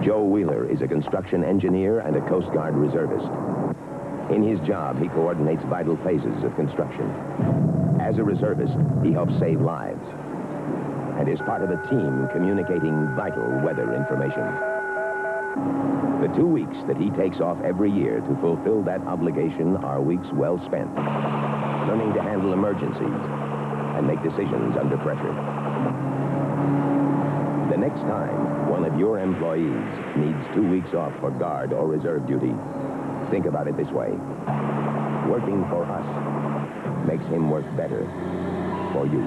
Joe Wheeler is a construction engineer and a Coast Guard reservist. In his job, he coordinates vital phases of construction. As a reservist, he helps save lives and is part of a team communicating vital weather information. The 2 weeks that he takes off every year to fulfill that obligation are weeks well spent, learning to handle emergencies and make decisions under pressure. The next time one of your employees needs 2 weeks off for guard or reserve duty, think about it this way. Working for us makes him work better for you.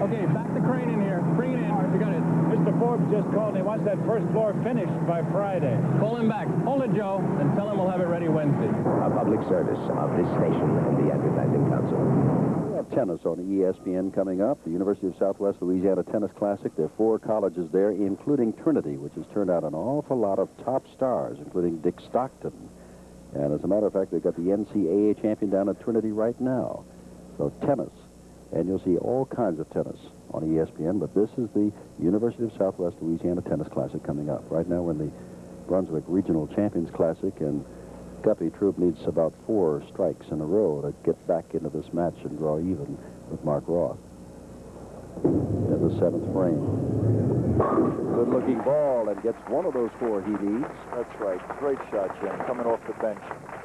Okay, back the crane in here. Bring it in. All right, we got it. Mr. Forbes just called, and he wants that first floor finished by Friday. Call him back. Hold it, Joe, and tell him we'll have it ready Wednesday. A public service of this station and the Advertising Council. We have tennis on ESPN coming up. The University of Southwest Louisiana Tennis Classic. There are 4 colleges there, including Trinity, which has turned out an awful lot of top stars, including Dick Stockton. And as a matter of fact, they've got the NCAA champion down at Trinity right now. So tennis. And you'll see all kinds of tennis on ESPN, but this is the University of Southwest Louisiana Tennis Classic coming up. Right now we're in the Brunswick Regional Champions Classic, and Guppy Troup needs about 4 strikes in a row to get back into this match and draw even with Mark Roth. In the 7th frame. Good-looking ball, and gets one of those 4 he needs. That's right. Great shot, Jim, coming off the bench.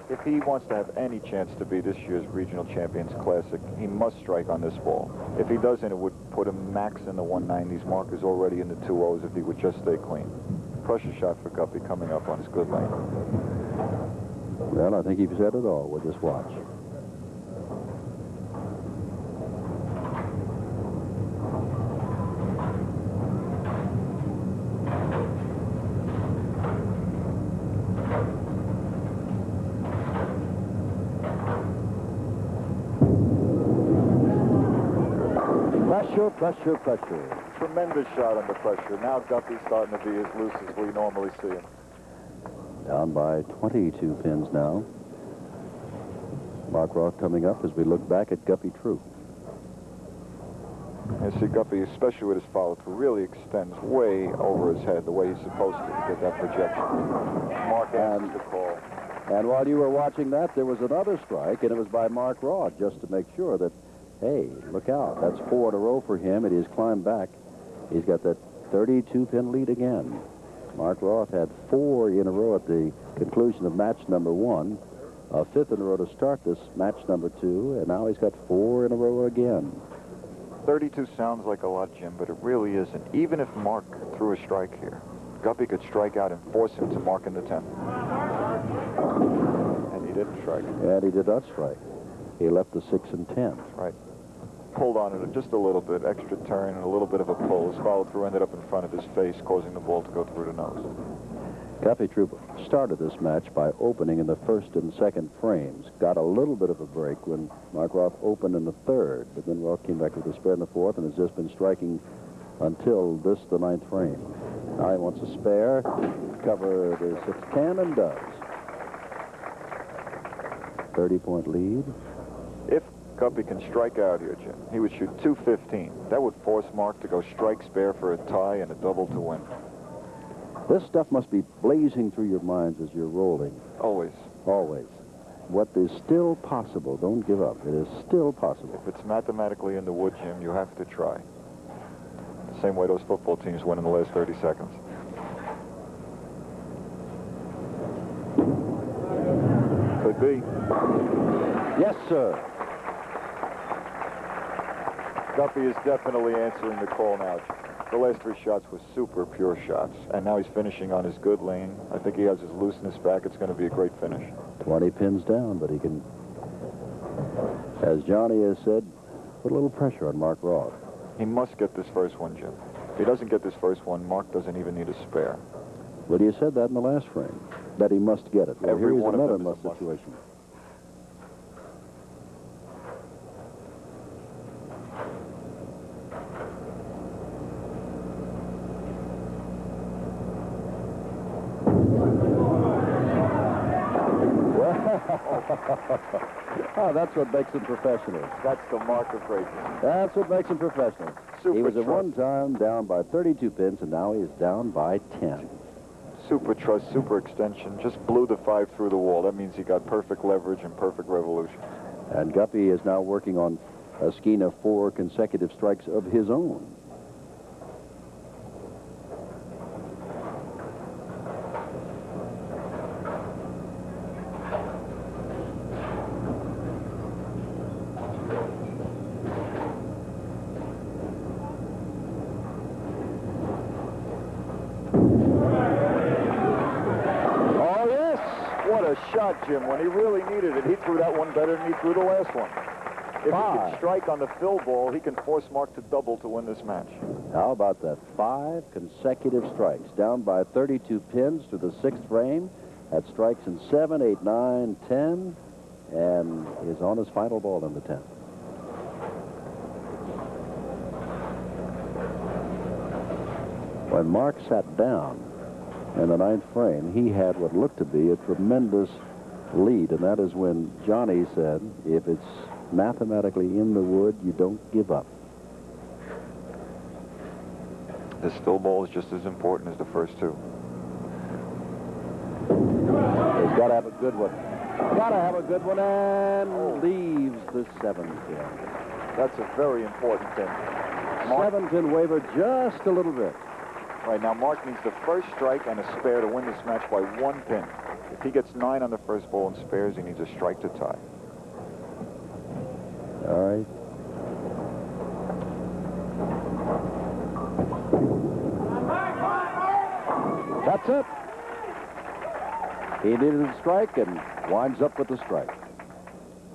If he wants to have any chance to be this year's Regional Champions Classic, he must strike on this ball. If he doesn't, it would put him max in the 190s. Mark is already in the 2-0s if he would just stay clean. Pressure shot for Guppy coming up on his good lane. Well, I think you've said it all with this watch. Pressure. Tremendous shot under pressure. Now Guppy's starting to be as loose as we normally see him. Down by 22 pins now. Mark Roth coming up as we look back at Guppy Troup. You see Guppy, especially with his follow-through, really extends way over his head the way he's supposed to get that projection. Mark answers the call. And while you were watching that, there was another strike, and it was by Mark Roth, just to make sure that, hey, look out. That's 4 in a row for him, and he's climbed back. He's got that 32-pin lead again. Mark Roth had 4 in a row at the conclusion of match number 1, a 5th in a row to start this match number 2, and now he's got 4 in a row again. 32 sounds like a lot, Jim, but it really isn't. Even if Mark threw a strike here, Guppy could strike out and force him to mark in the 10th. And he didn't strike. And he did not strike. He left the 6 and 10. That's right. Pulled on it just a little bit, extra turn and a little bit of a pull. His follow-through ended up in front of his face, causing the ball to go through the nose. Guppy Troup started this match by opening in the 1st and 2nd frames. Got a little bit of a break when Mark Roth opened in the 3rd, but then Roth came back with a spare in the 4th and has just been striking until this, the 9th frame. Now he wants a spare, cover the 6-10, and does. 30-point lead. If Guppy can strike out here, Jim, he would shoot 215. That would force Mark to go strike spare for a tie and a double to win. This stuff must be blazing through your minds as you're rolling. Always. Always. What is still possible, don't give up. It is still possible. If it's mathematically in the wood, Jim, you have to try. The same way those football teams win in the last 30 seconds. Could be. Yes, sir. Guppy is definitely answering the call now. The last 3 shots were super pure shots, and now he's finishing on his good lane. I think he has his looseness back. It's going to be a great finish. 20 pins down, but he can, as Johnny has said, put a little pressure on Mark Roth. He must get this first one, Jim. If he doesn't get this first one, Mark doesn't even need a spare. But you said that in the last frame, that he must get it. Well, Every here's one of another them is a must situation. Oh, that's what makes him professional. That's the mark of greatness. That's what makes him professional. He was at one time down by 32 pins, and now he is down by 10. Super trust, super extension, just blew the 5 through the wall. That means he got perfect leverage and perfect revolution. And Guppy is now working on a skein of 4 consecutive strikes of his own. Shot, Jim. When he really needed it, he threw that one better than he threw the last one. If he can strike on the fill ball, he can force Mark to double to win this match. How about that? 5 consecutive strikes. Down by 32 pins to the 6th frame. Had strikes in 7, 8, 9, 10, and is on his final ball in the 10th. When Mark sat down in the 9th frame, he had what looked to be a tremendous lead, and that is when Johnny said, if it's mathematically in the wood, you don't give up. The still ball is just as important as the first two. He's got to have a good one. Got to have a good one, and leaves the 7th pin. That's a very important pin. 7-pin waiver just a little bit. Right, now Mark needs the first strike and a spare to win this match by 1 pin. If he gets 9 on the first ball and spares, he needs a strike to tie. All right. That's it. He needed a strike and winds up with the strike.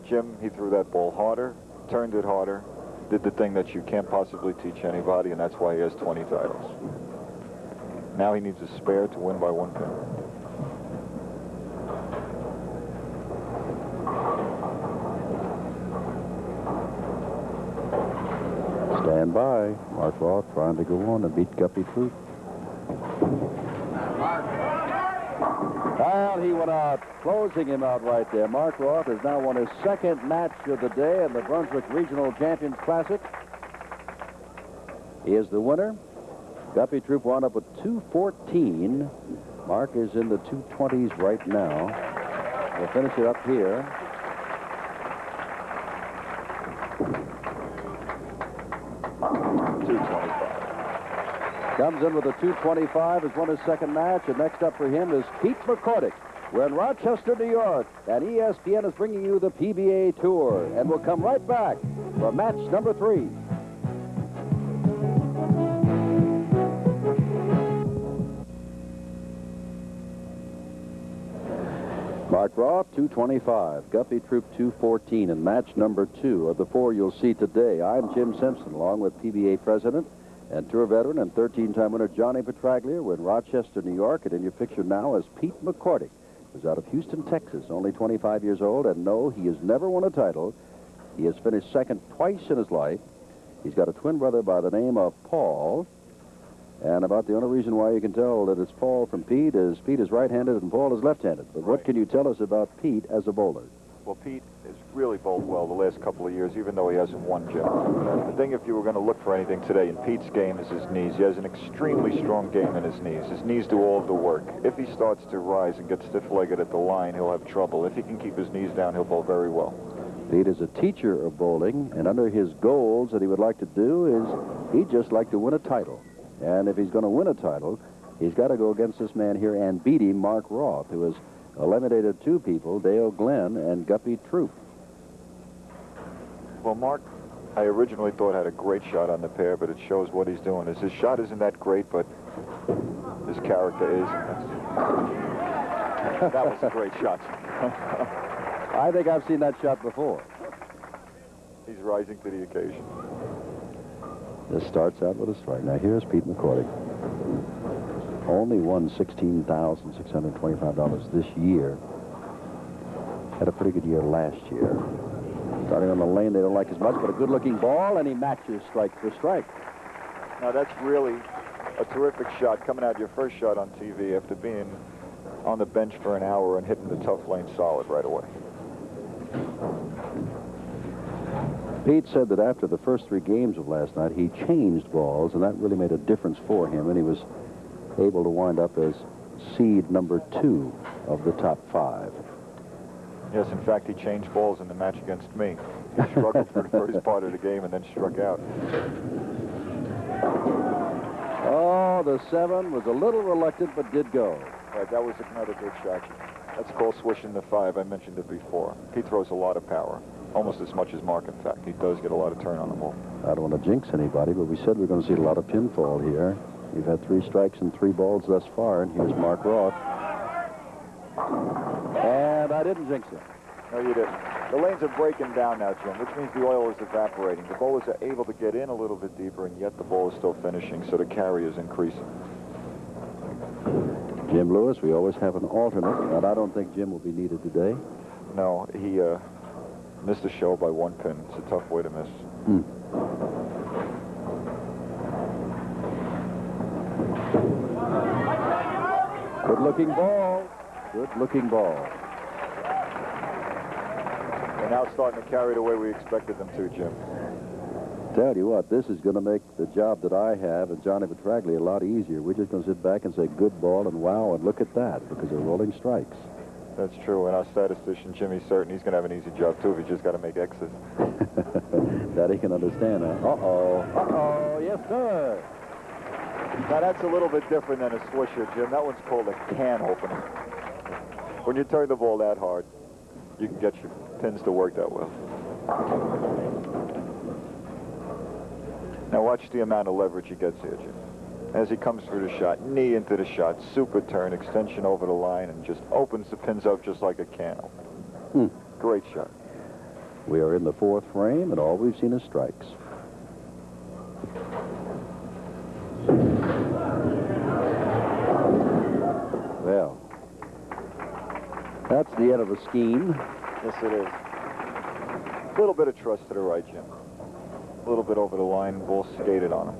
Jim, he threw that ball harder, turned it harder, did the thing that you can't possibly teach anybody, and that's why he has 20 titles. Now he needs a spare to win by 1 pin. Stand by. Mark Roth trying to go on and beat Guppy Troup. Well, he went out, closing him out right there. Mark Roth has now won his 2nd match of the day in the Brunswick Regional Champions Classic. He is the winner. Guppy Troup wound up with 214. Mark is in the 220s right now. We'll finish it up here. Comes in with a 225, has won his 2nd match, and next up for him is Pete McCordic. We're in Rochester, New York, and ESPN is bringing you the PBA Tour, and we'll come right back for match number 3. Mark Roth, 225. Guppy Troup, 214 in match number 2 of the 4 you'll see today. I'm Jim Simpson, along with PBA President and Tour veteran and 13-time winner Johnny Petraglia. We're in Rochester, New York, and in your picture now is Pete McCordic, who's out of Houston, Texas, only 25 years old, and no, he has never won a title. He has finished 2nd twice in his life. He's got a twin brother by the name of Paul, and about the only reason why you can tell that it's Paul from Pete is right-handed and Paul is left-handed. But what can you tell us about Pete as a bowler? Well, Pete has really bowled well the last couple of years, even though he hasn't won, Jim. The thing, if you were going to look for anything today in Pete's game, is his knees. He has an extremely strong game in his knees. His knees do all of the work. If he starts to rise and get stiff-legged at the line, he'll have trouble. If he can keep his knees down, he'll bowl very well. Pete is a teacher of bowling, and under his goals that he would like to do is he'd just like to win a title. And if he's going to win a title, he's got to go against this man here and beat him, Mark Roth, who has eliminated 2 people, Dale Glenn and Guppy Troup. Well, Mark, I originally thought had a great shot on the pair, but it shows what he's doing. His shot isn't that great, but his character is. That was a great shot. I think I've seen that shot before. He's rising to the occasion. This starts out with a strike. Now here's Pete McCordic. Only won $16,625 this year. Had a pretty good year last year. Starting on the lane, they don't like as much, but a good-looking ball, and he matches strike for strike. Now that's really a terrific shot, coming out your first shot on TV after being on the bench for an hour and hitting the tough lane solid right away. Pete said that after the first 3 games of last night, he changed balls, and that really made a difference for him, and he was able to wind up as seed number 2 of the top 5. Yes, in fact, he changed balls in the match against me. He struggled for the first part of the game and then struck out. Oh, the 7 was a little reluctant, but did go. Right, that was another good shot. That's called swishing the 5. I mentioned it before. He throws a lot of power, almost as much as Mark, in fact. He does get a lot of turn on the ball. I don't want to jinx anybody, but we said we're going to see a lot of pinfall here. We've had 3 strikes and 3 balls thus far, and here's Mark Roth. And I didn't jinx him. No, you didn't. The lanes are breaking down now, Jim, which means the oil is evaporating. The bowlers are able to get in a little bit deeper, and yet the ball is still finishing, so the carry is increasing. Jim Lewis, we always have an alternate, and I don't think Jim will be needed today. No, he missed the show by 1 pin. It's a tough way to miss. Good-looking ball. Good-looking ball. They're now starting to carry the way we expected them to, Jim. Tell you what, this is going to make the job that I have and Johnny Petraglia a lot easier. We're just going to sit back and say good ball and wow and look at that because they're rolling strikes. That's true, and our statistician, Jimmy's certain he's going to have an easy job, too, if he's just got to make X's. That he can understand, huh? Uh-oh. Uh-oh. Yes, sir. Now, that's a little bit different than a swisher, Jim. That one's called a can opener. When you turn the ball that hard, you can get your pins to work that well. Now, watch the amount of leverage he gets here, Jim. As he comes through the shot, knee into the shot, super turn, extension over the line, and just opens the pins up just like a can opener. Great shot. We are in the 4th frame, and all we've seen is strikes. Well, that's the end of the scheme. Yes, it is. A little bit of trust to the right, Jim. A little bit over the line, ball skated on him.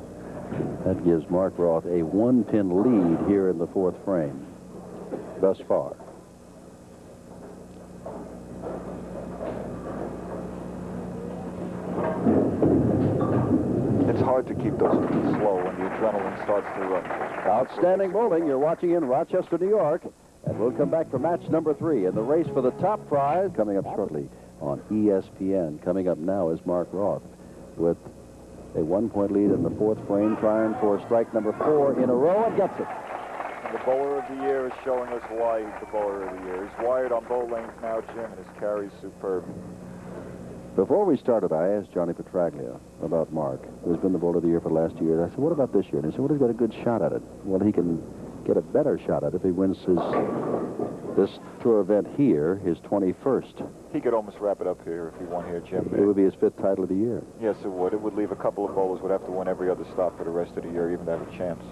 That gives Mark Roth a 1-pin lead here in the 4th frame, thus far. It's hard to keep those feet slow when the adrenaline starts to run. Outstanding bowling. You're watching in Rochester, New York. And we'll come back for match number 3 in the race for the top prize coming up shortly on ESPN. Coming up now is Mark Roth with a 1-point lead in the 4th frame, trying for strike number 4 in a row and gets it. And the bowler of the year is showing us why he's the bowler of the year. He's wired on both lanes now, Jim, and his carry's superb. Before we started, I asked Johnny Petraglia about Mark, who's been the bowler of the year for the last 2 years. I said, what about this year? And he said, well, he's got a good shot at it. Well, he can get a better shot at it if he wins this tour event here, his 21st. He could almost wrap it up here if he won here, Jim. It would be his 5th title of the year. Yes, it would. It would leave a couple of bowlers would have to win every other stop for the rest of the year, even to have a chance.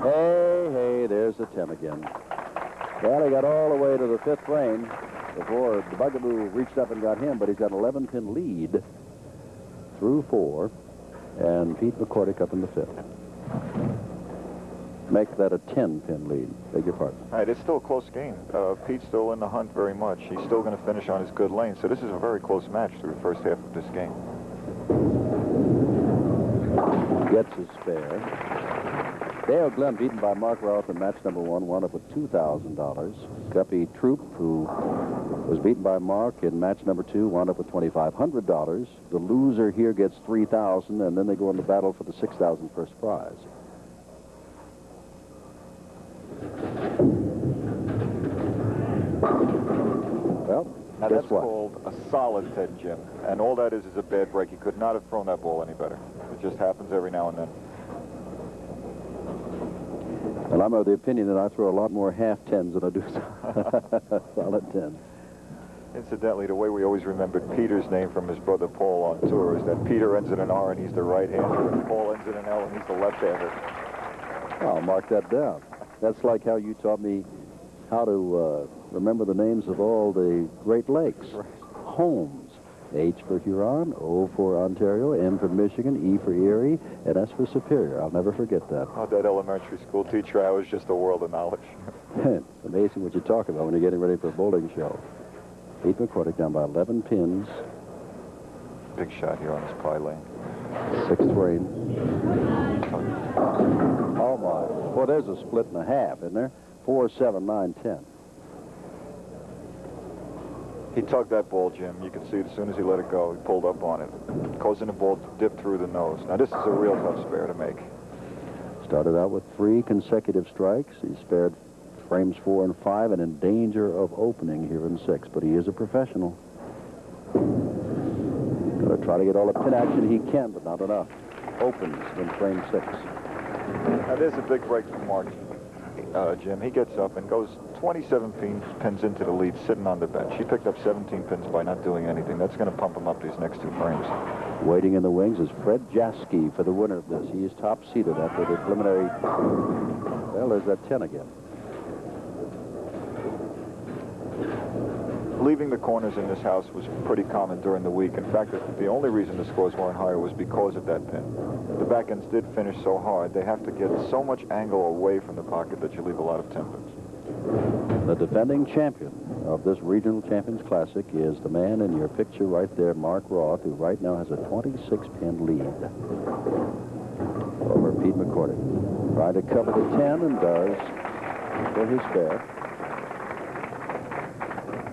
Hey, there's the 10 again. Well, he got all the way to the 5th frame before the bugaboo reached up and got him, but he's got an 11-pin lead through 4, and Pete McCordic up in the 5th. Make that a 10-pin lead. Beg your pardon. All right, it's still a close game. Pete's still in the hunt very much. He's still going to finish on his good lane, so this is a very close match through the first half of this game. Gets his spare. Dale Glenn, beaten by Mark Roth in match number 1, wound up with $2,000. Guppy Troup, who was beaten by Mark in match number 2, wound up with $2,500. The loser here gets $3,000, and then they go into battle for the $6,000 first prize. Well, now guess that's what? called a solid 10, Jim. And all that is a bad break. He could not have thrown that ball any better. It just happens every now and then. Well, I'm of the opinion that I throw a lot more half-tens than I do solid 10. Incidentally, the way we always remembered Peter's name from his brother Paul on tour is that Peter ends in an R and he's the right-hander, and Paul ends in an L and he's the left-hander. I'll mark that down. That's like how you taught me how to remember the names of all the Great Lakes. Right. Holmes. H for Huron, O for Ontario, M for Michigan, E for Erie, and S for Superior. I'll never forget that. Oh, that elementary school teacher, I was just a world of knowledge. It's amazing what you talk about when you're getting ready for a bowling show. Pete McCordic down by 11 pins. Big shot here on his pie lane. 6th frame. Oh, my. Well, there's a split and a half, isn't there? 4, 7, 9, 10. He tugged that ball, Jim. You can see it as soon as he let it go. He pulled up on it. Causing the ball to dip through the nose. Now, this is a real tough spare to make. Started out with 3 consecutive strikes. He spared frames 4 and 5 and in danger of opening here in 6. But he is a professional. Going to try to get all the pin action he can, but not enough. Opens in frame 6. Now, there's a big break for Mark. Jim, he gets up and goes 27 pins into the lead, sitting on the bench. He picked up 17 pins by not doing anything. That's going to pump him up these next 2 frames. Waiting in the wings is Fred Jaskie for the winner of this. He is top seeded after the preliminary. Well, there's that 10 again. Leaving the corners in this house was pretty common during the week. In fact, the only reason the scores weren't higher was because of that pin. The back ends did finish so hard, they have to get so much angle away from the pocket that you leave a lot of 10 pins. The defending champion of this Regional Champions Classic is the man in your picture right there, Mark Roth, who right now has a 26-pin lead over Pete McCordic. Trying to cover the 10 and does for his spare.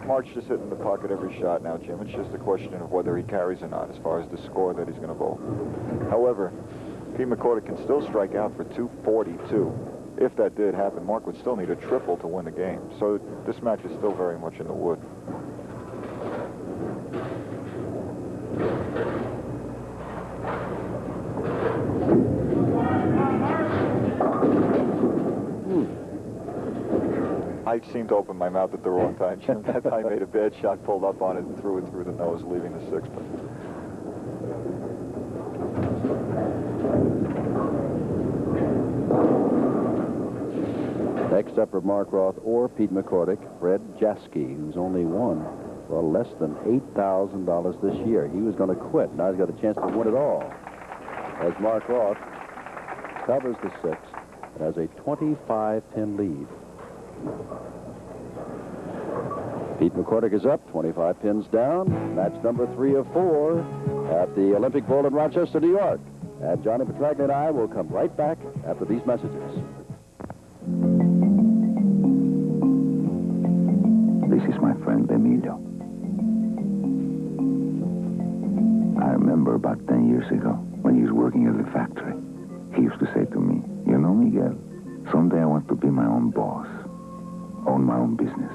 Mark's just hitting the pocket every shot now, Jim. It's just a question of whether he carries or not as far as the score that he's going to bowl. However, Pete McCordic can still strike out for 242. If that did happen, Mark would still need a triple to win the game. So this match is still very much in the wood. I seemed to open my mouth at the wrong time, Jim. That time I made a bad shot, pulled up on it, and threw it through the nose, leaving the 6th. Next up for Mark Roth or Pete McCordic, Fred Jaskie, who's only won, well, less than $8,000 this year. He was going to quit. Now he's got a chance to win it all. As Mark Roth covers the 6 and has a 25-pin lead. Pete McCordic is up, 25 pins down. Match number 3 of 4 at the Olympic Bowl in Rochester, New York. And Johnny Petraglia and I will come right back after these messages. This is my friend Emilio. I remember about 10 years ago when he was working at the factory. He used to say to me, "You know, Miguel, someday I want to be my own boss, own my own business.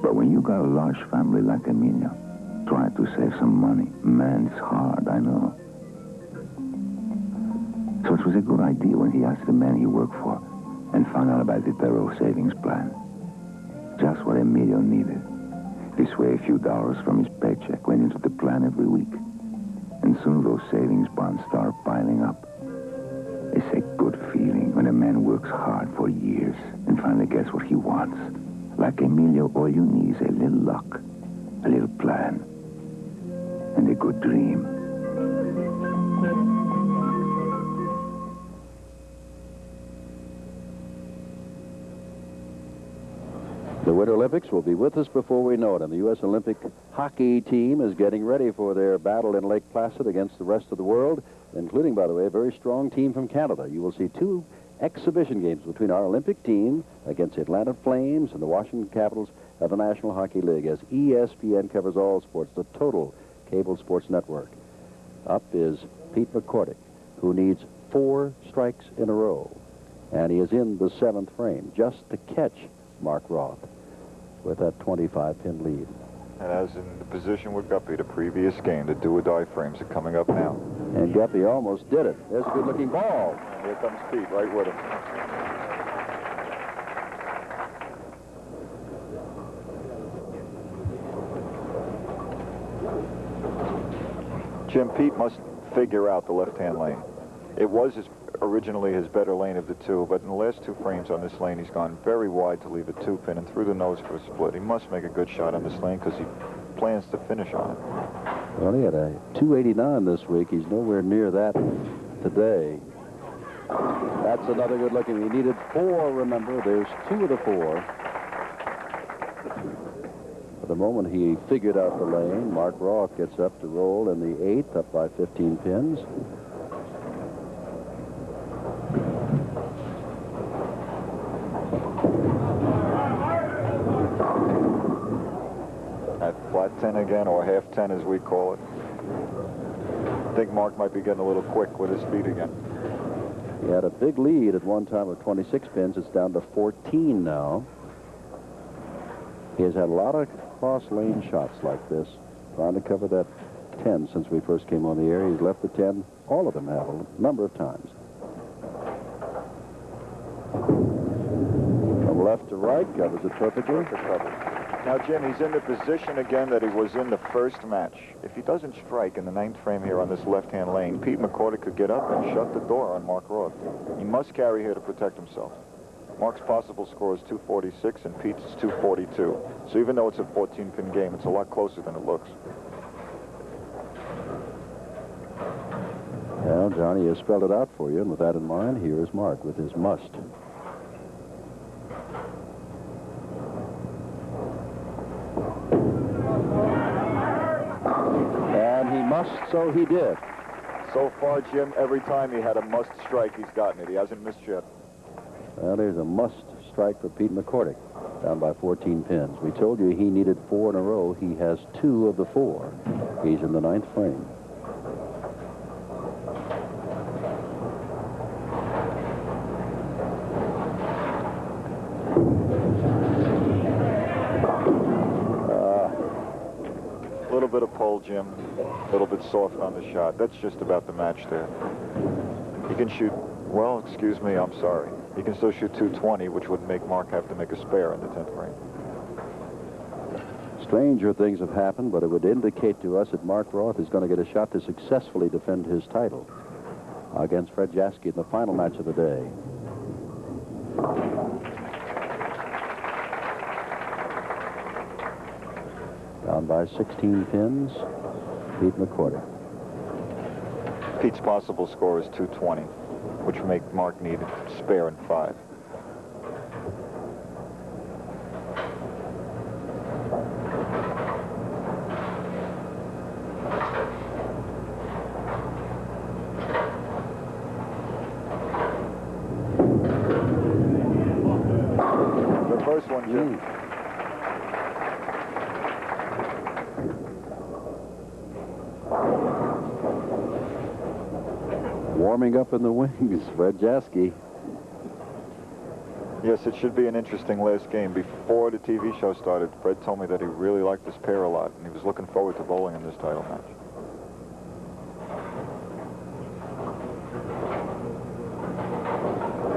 But when you got a large family like Emilio, trying to save some money, man, it's hard, I know." So it was a good idea when he asked the man he worked for and found out about the thorough savings plan. Just what Emilio needed. This way, a few dollars from his paycheck went into the plan every week. And soon those savings bonds started piling up. It's a good feeling when a man works hard for years and finally gets what he wants. Like Emilio, all you need is a little luck, a little plan, and a good dream. The Winter Olympics will be with us before we know it, and the U.S. Olympic hockey team is getting ready for their battle in Lake Placid against the rest of the world, including, by the way, a very strong team from Canada. You will see 2 exhibition games between our Olympic team against the Atlanta Flames and the Washington Capitals of the National Hockey League, as ESPN covers all sports, the total cable sports network. Up is Pete McCordic, who needs 4 strikes in a row, and he is in the 7th frame just to catch Mark Roth with that 25-pin lead. And as in the position with Guppy, the previous game, the do-or-die frames are coming up now. And Guppy almost did it. There's a good-looking ball. And here comes Pete right with him. Jim, Pete must figure out the left-hand lane. It was originally his better lane of the 2, but in the last 2 frames on this lane, he's gone very wide to leave a 2-pin and through the nose for a split. He must make a good shot on this lane because he plans to finish on it. Well, he had a 289 this week. He's nowhere near that today. That's another good looking. He needed 4, remember. There's 2 of the 4. At the moment he figured out the lane, Mark Roth gets up to roll in the 8th, up by 15 pins. At flat 10 again, or half 10 as we call it. I think Mark might be getting a little quick with his feet again. He had a big lead at one time of 26 pins. It's down to 14 now. He has had a lot of cross-lane shots like this, trying to cover that 10 since we first came on the air. He's left the 10. All of them have a number of times. Left to right, covers it perfectly. Now, Jim, he's in the position again that he was in the first match. If he doesn't strike in the 9th frame here on this left-hand lane, Pete McCordic could get up and shut the door on Mark Roth. He must carry here to protect himself. Mark's possible score is 246 and Pete's is 242. So even though it's a 14-pin game, it's a lot closer than it looks. Well, Johnny has spelled it out for you, and with that in mind, here is Mark with his must. And he must, so he did. So far, Jim, every time he had a must strike, he's gotten it. He hasn't missed yet. Well, there's a must strike for Pete McCordic, down by 14 pins. We told you he needed 4 in a row. He has 2 of the 4. He's in the 9th frame. A little bit of pull, Jim. A little bit soft on the shot. That's just about the match there. He can shoot, well, excuse me, I'm sorry. He can still shoot 220, which would make Mark have to make a spare in the 10th frame. Stranger things have happened, but it would indicate to us that Mark Roth is going to get a shot to successfully defend his title against Fred Jaskie in the final match of the day. Down by 16 pins, Pete McCordic. Pete's possible score is 220, which would make Mark need a spare in 5. The first one, Jim. Warming up in the wings, Fred Jaskie. Yes, it should be an interesting last game. Before the TV show started, Fred told me that he really liked this pair a lot, and he was looking forward to bowling in this title match.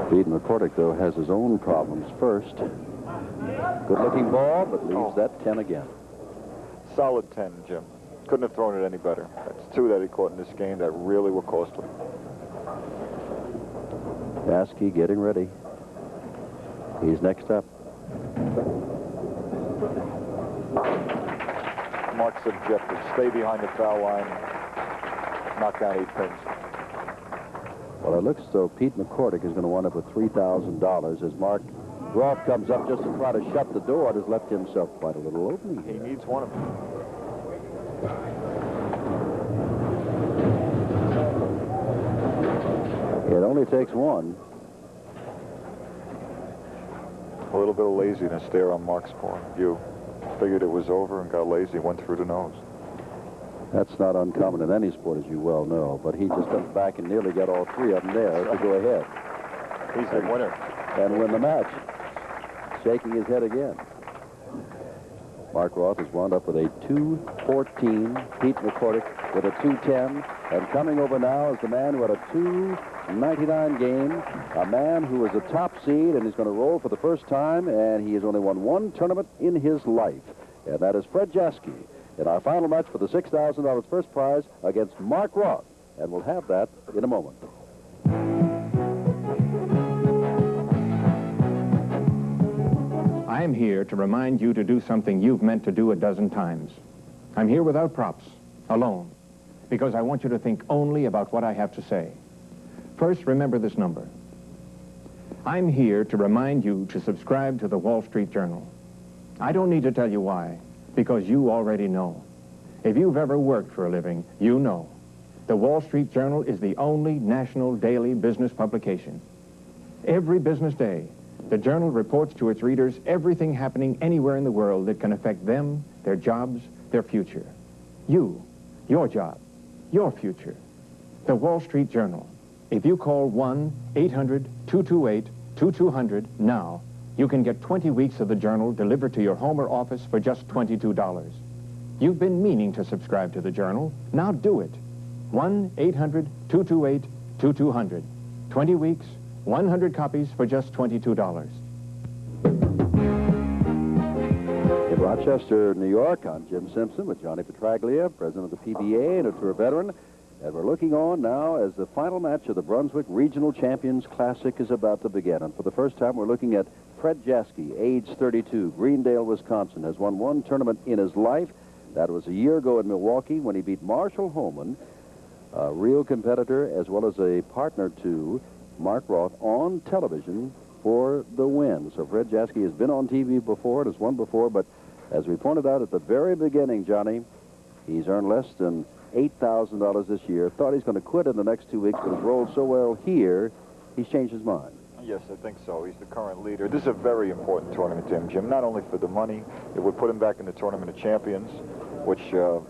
Pete McCordic, though, has his own problems first. Good-looking ball, but leaves that 10 again. Solid 10, Jim. Couldn't have thrown it any better. That's 2 that he caught in this game that really were costly. Jaskie getting ready. He's next up. Mark's objective, stay behind the foul line, knock down 8 pins. Well, it looks as though Pete McCordic is going to wind up with $3,000 as Mark Roth comes up just to try to shut the door and has left himself quite a little opening here. He needs one of them. It only takes one. A little bit of laziness there on Mark's part. You figured it was over and got lazy, went through the nose. That's not uncommon in any sport, as you well know, but he just comes back and nearly got all 3 of them there to go ahead. He's the winner. And win the match. Shaking his head again. Mark Roth has wound up with a 214. Pete McCordic with a 210. And coming over now is the man who had a 299 game, a man who was a top seed and is going to roll for the first time, and he has only won 1 tournament in his life. And that is Fred Jaskie in our final match for the $6,000 first prize against Mark Roth. And we'll have that in a moment. I'm here to remind you to do something you've meant to do a dozen times. I'm here without props, alone, because I want you to think only about what I have to say. First, remember this number. I'm here to remind you to subscribe to the Wall Street Journal. I don't need to tell you why, because you already know. If you've ever worked for a living, you know. The Wall Street Journal is the only national daily business publication. Every business day, the Journal reports to its readers everything happening anywhere in the world that can affect them, their jobs, their future. You, your job, your future. The Wall Street Journal. If you call 1-800-228-2200 now, you can get 20 weeks of the Journal delivered to your home or office for just $22. You've been meaning to subscribe to the Journal. Now do it. 1-800-228-2200. 20 weeks, 100 copies for just $22. Rochester, New York. I'm Jim Simpson with Johnny Petraglia, president of the PBA and a tour veteran. And we're looking on now as the final match of the Brunswick Regional Champions Classic is about to begin. And for the first time, we're looking at Fred Jaskie, age 32, Greendale, Wisconsin, has won one tournament in his life. That was a year ago in Milwaukee when he beat Marshall Holman, a real competitor as well as a partner to Mark Roth, on television for the win. So Fred Jaskie has been on TV before and has won before, but as we pointed out at the very beginning, Johnny, he's earned less than $8,000 this year. Thought he's going to quit in the next 2 weeks, but has rolled so well here, he's changed his mind. Yes, I think so. He's the current leader. This is a very important tournament to him, Jim, not only for the money. It would put him back in the Tournament of Champions, which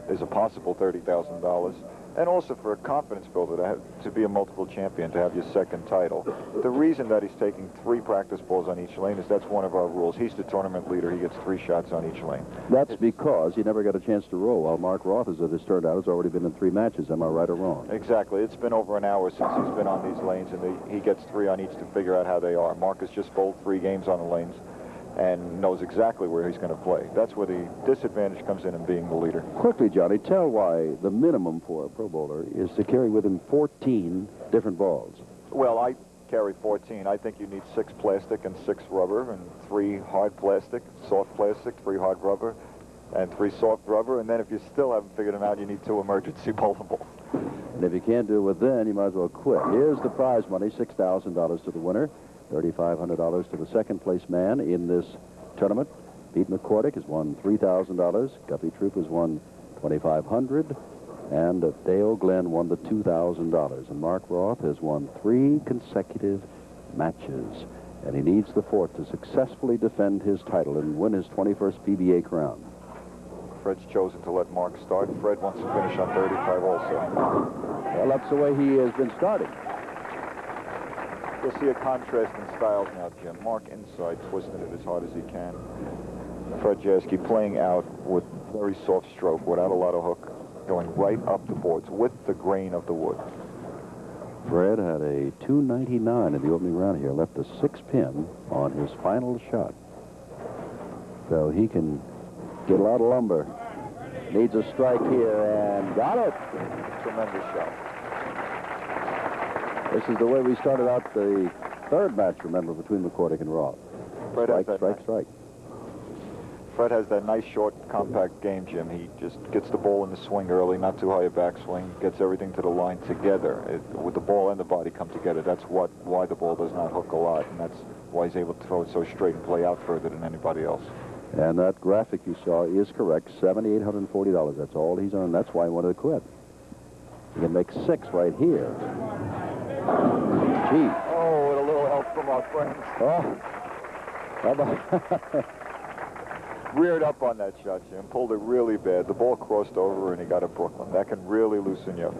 is a possible $30,000, and also for a confidence builder to be a multiple champion, to have your second title. The reason that he's taking 3 practice balls on each lane is that's one of our rules. He's the tournament leader. He gets 3 shots on each lane. That's because he never got a chance to roll, while Mark Roth, as it has turned out, has already been in 3 matches. Am I right or wrong? Exactly. It's been over an hour since he's been on these lanes, and he gets 3 on each to figure out how they are. Mark has just bowled 3 games on the lanes and knows exactly where he's going to play. That's where the disadvantage comes in being the leader. Quickly, Johnny, tell why the minimum for a pro bowler is to carry with him 14 different balls. Well, I carry 14. I think you need 6 plastic and 6 rubber, and 3 hard plastic, soft plastic, 3 hard rubber, and 3 soft rubber. And then if you still haven't figured them out, you need 2 emergency bowlables. And if you can't do it with then, you might as well quit. Here's the prize money, $6,000 to the winner, $3,500 to the second place man in this tournament. Pete McCordic has won $3,000. Guppy Troup has won $2,500. And Dale Glenn won the $2,000. And Mark Roth has won 3 consecutive matches. And he needs the 4th to successfully defend his title and win his 21st PBA crown. Fred's chosen to let Mark start. Fred wants to finish on 35 also. Well, that's the way he has been starting. You'll see a contrast in styles now, Jim. Mark inside, twisting it as hard as he can. Fred Jaskie playing out with very soft stroke, without a lot of hook, going right up the boards with the grain of the wood. Fred had a 299 in the opening round here, left a 6-pin on his final shot. So he can get a lot of lumber. Needs a strike here, and got it. Tremendous shot. This is the way we started out the 3rd match, remember, between McCordic and Roth. Fred Strike. Fred has that nice, short, compact game, Jim. He just gets the ball in the swing early, not too high a backswing, gets everything to the line together. With the ball and the body come together, that's why the ball does not hook a lot, and that's why he's able to throw it so straight and play out further than anybody else. And that graphic you saw is correct, $7,840. That's all he's earned. That's why he wanted to quit. He can make 6 right here. Gee. Oh, with a little help from our friends. Oh. How about... Reared up on that shot, Jim. Pulled it really bad. The ball crossed over, and he got a Brooklyn. That can really loosen you up.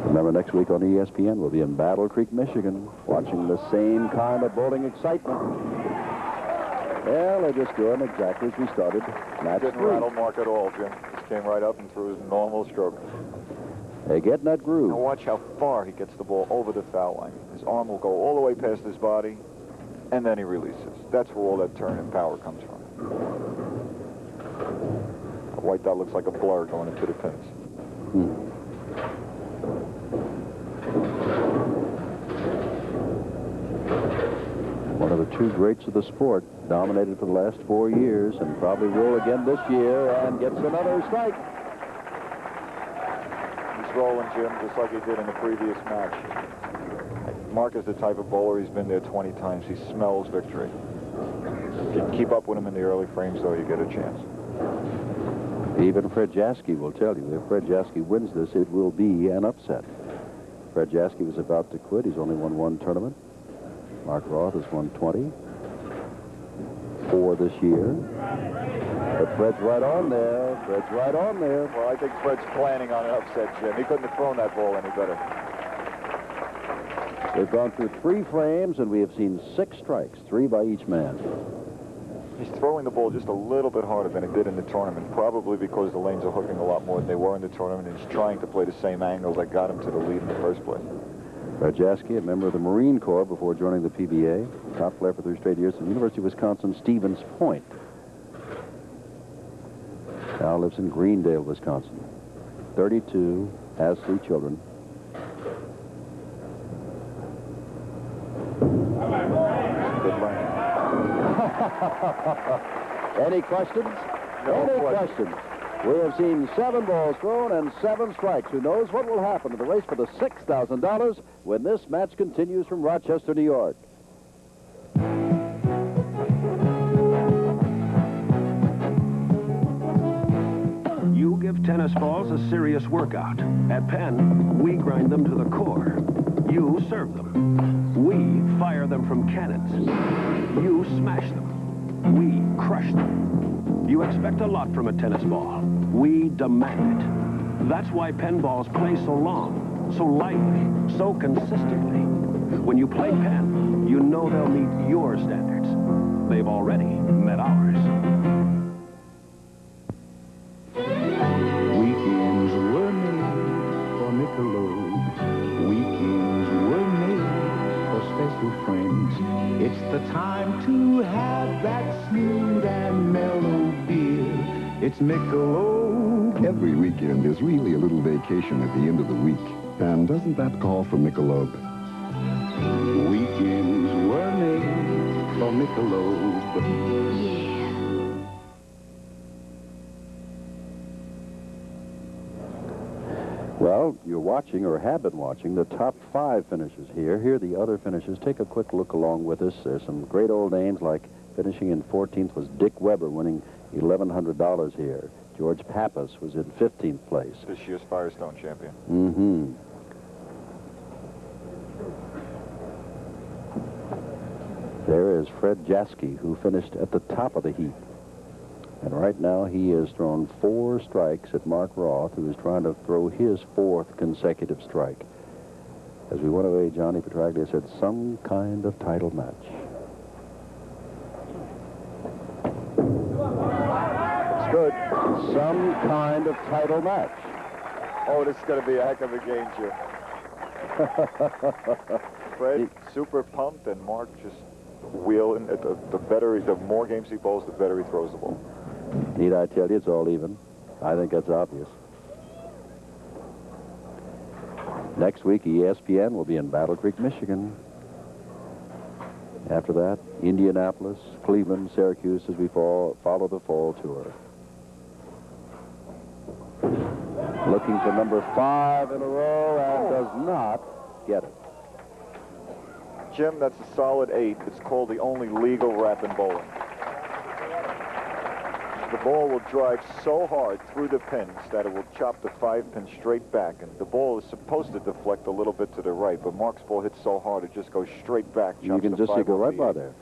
Remember, next week on ESPN, we'll be in Battle Creek, Michigan, watching the same kind of bowling excitement. Well, they're just doing exactly as we started. Didn't rattle Mark at all, Jim. Just came right up and threw his normal stroke. They get in that groove. Now watch how far he gets the ball over the foul line. His arm will go all the way past his body, and then he releases. That's where all that turn and power comes from. The white dot looks like a blur going into the pins. One of the 2 greats of the sport, dominated for the last 4 years, and probably will again this year, and gets another strike. Rolling, Jim, just like he did in the previous match. Mark is the type of bowler, he's been there 20 times. He smells victory. If you keep up with him in the early frames, though, you get a chance. Even Fred Jaskie will tell you, if Fred Jaskie wins this, it will be an upset. Fred Jaskie was about to quit. He's only won 1 tournament. Mark Roth has won 20. 4 this year. But Fred's right on there. Fred's right on there. Well, I think Fred's planning on an upset, Jim. He couldn't have thrown that ball any better. We've gone through 3 frames, and we have seen 6 strikes, 3 by each man. He's throwing the ball just a little bit harder than he did in the tournament, probably because the lanes are hooking a lot more than they were in the tournament, and he's trying to play the same angle that got him to the lead in the first place. Fred Jaskie, a member of the Marine Corps before joining the PBA. Top player for 3 straight years at the University of Wisconsin, Stevens Point. Now lives in Greendale, Wisconsin. 32, has 3 children. Any questions? Any questions? We have seen 7 balls thrown and 7 strikes. Who knows what will happen to the race for the $6,000 when this match continues from Rochester, New York. You give tennis balls a serious workout. At Penn, we grind them to the core. You serve them. We fire them from cannons. You smash them. We crush them. You expect a lot from a tennis ball. We demand it. That's why Penn balls play so long, so lightly, so consistently. When you play Penn, you know they'll meet your standards. They've already met ours. Weekends were made for Michelob. Weekends were made for special friends. It's the time to have that smooth and mellow beer. It's Michelob. Every weekend is really a little vacation at the end of the week. And doesn't that call for Michelob? Weekends were made for Michelob. Well, you're watching or have been watching the top 5 finishers here. Here are the other finishers. Take a quick look along with us. There's some great old names, like finishing in 14th was Dick Weber, winning $1,100 here. George Pappas was in 15th place. This year's Firestone champion. Mm-hmm. There is Fred Jaskie, who finished at the top of the heap. And right now he has thrown 4 strikes at Mark Roth, who is trying to throw his 4th consecutive strike. As we went away, Johnny Petraglia said, some kind of title match. It's good. Some kind of title match. Oh, this is going to be a heck of a game, Jim. Fred, super pumped, and Mark just wheeling. The more games he bowls, the better he throws the ball. Need I tell you, it's all even. I think that's obvious. Next week, ESPN will be in Battle Creek, Michigan. After that, Indianapolis, Cleveland, Syracuse, as we follow the fall tour. Looking for number 5 in a row and does not get it. Jim, that's a solid 8. It's called the only legal wrap in bowling. The ball will drive so hard through the pins that it will chop the 5-pin straight back, and the ball is supposed to deflect a little bit to the right, but Mark's ball hits so hard it just goes straight back. You can just see go right by there.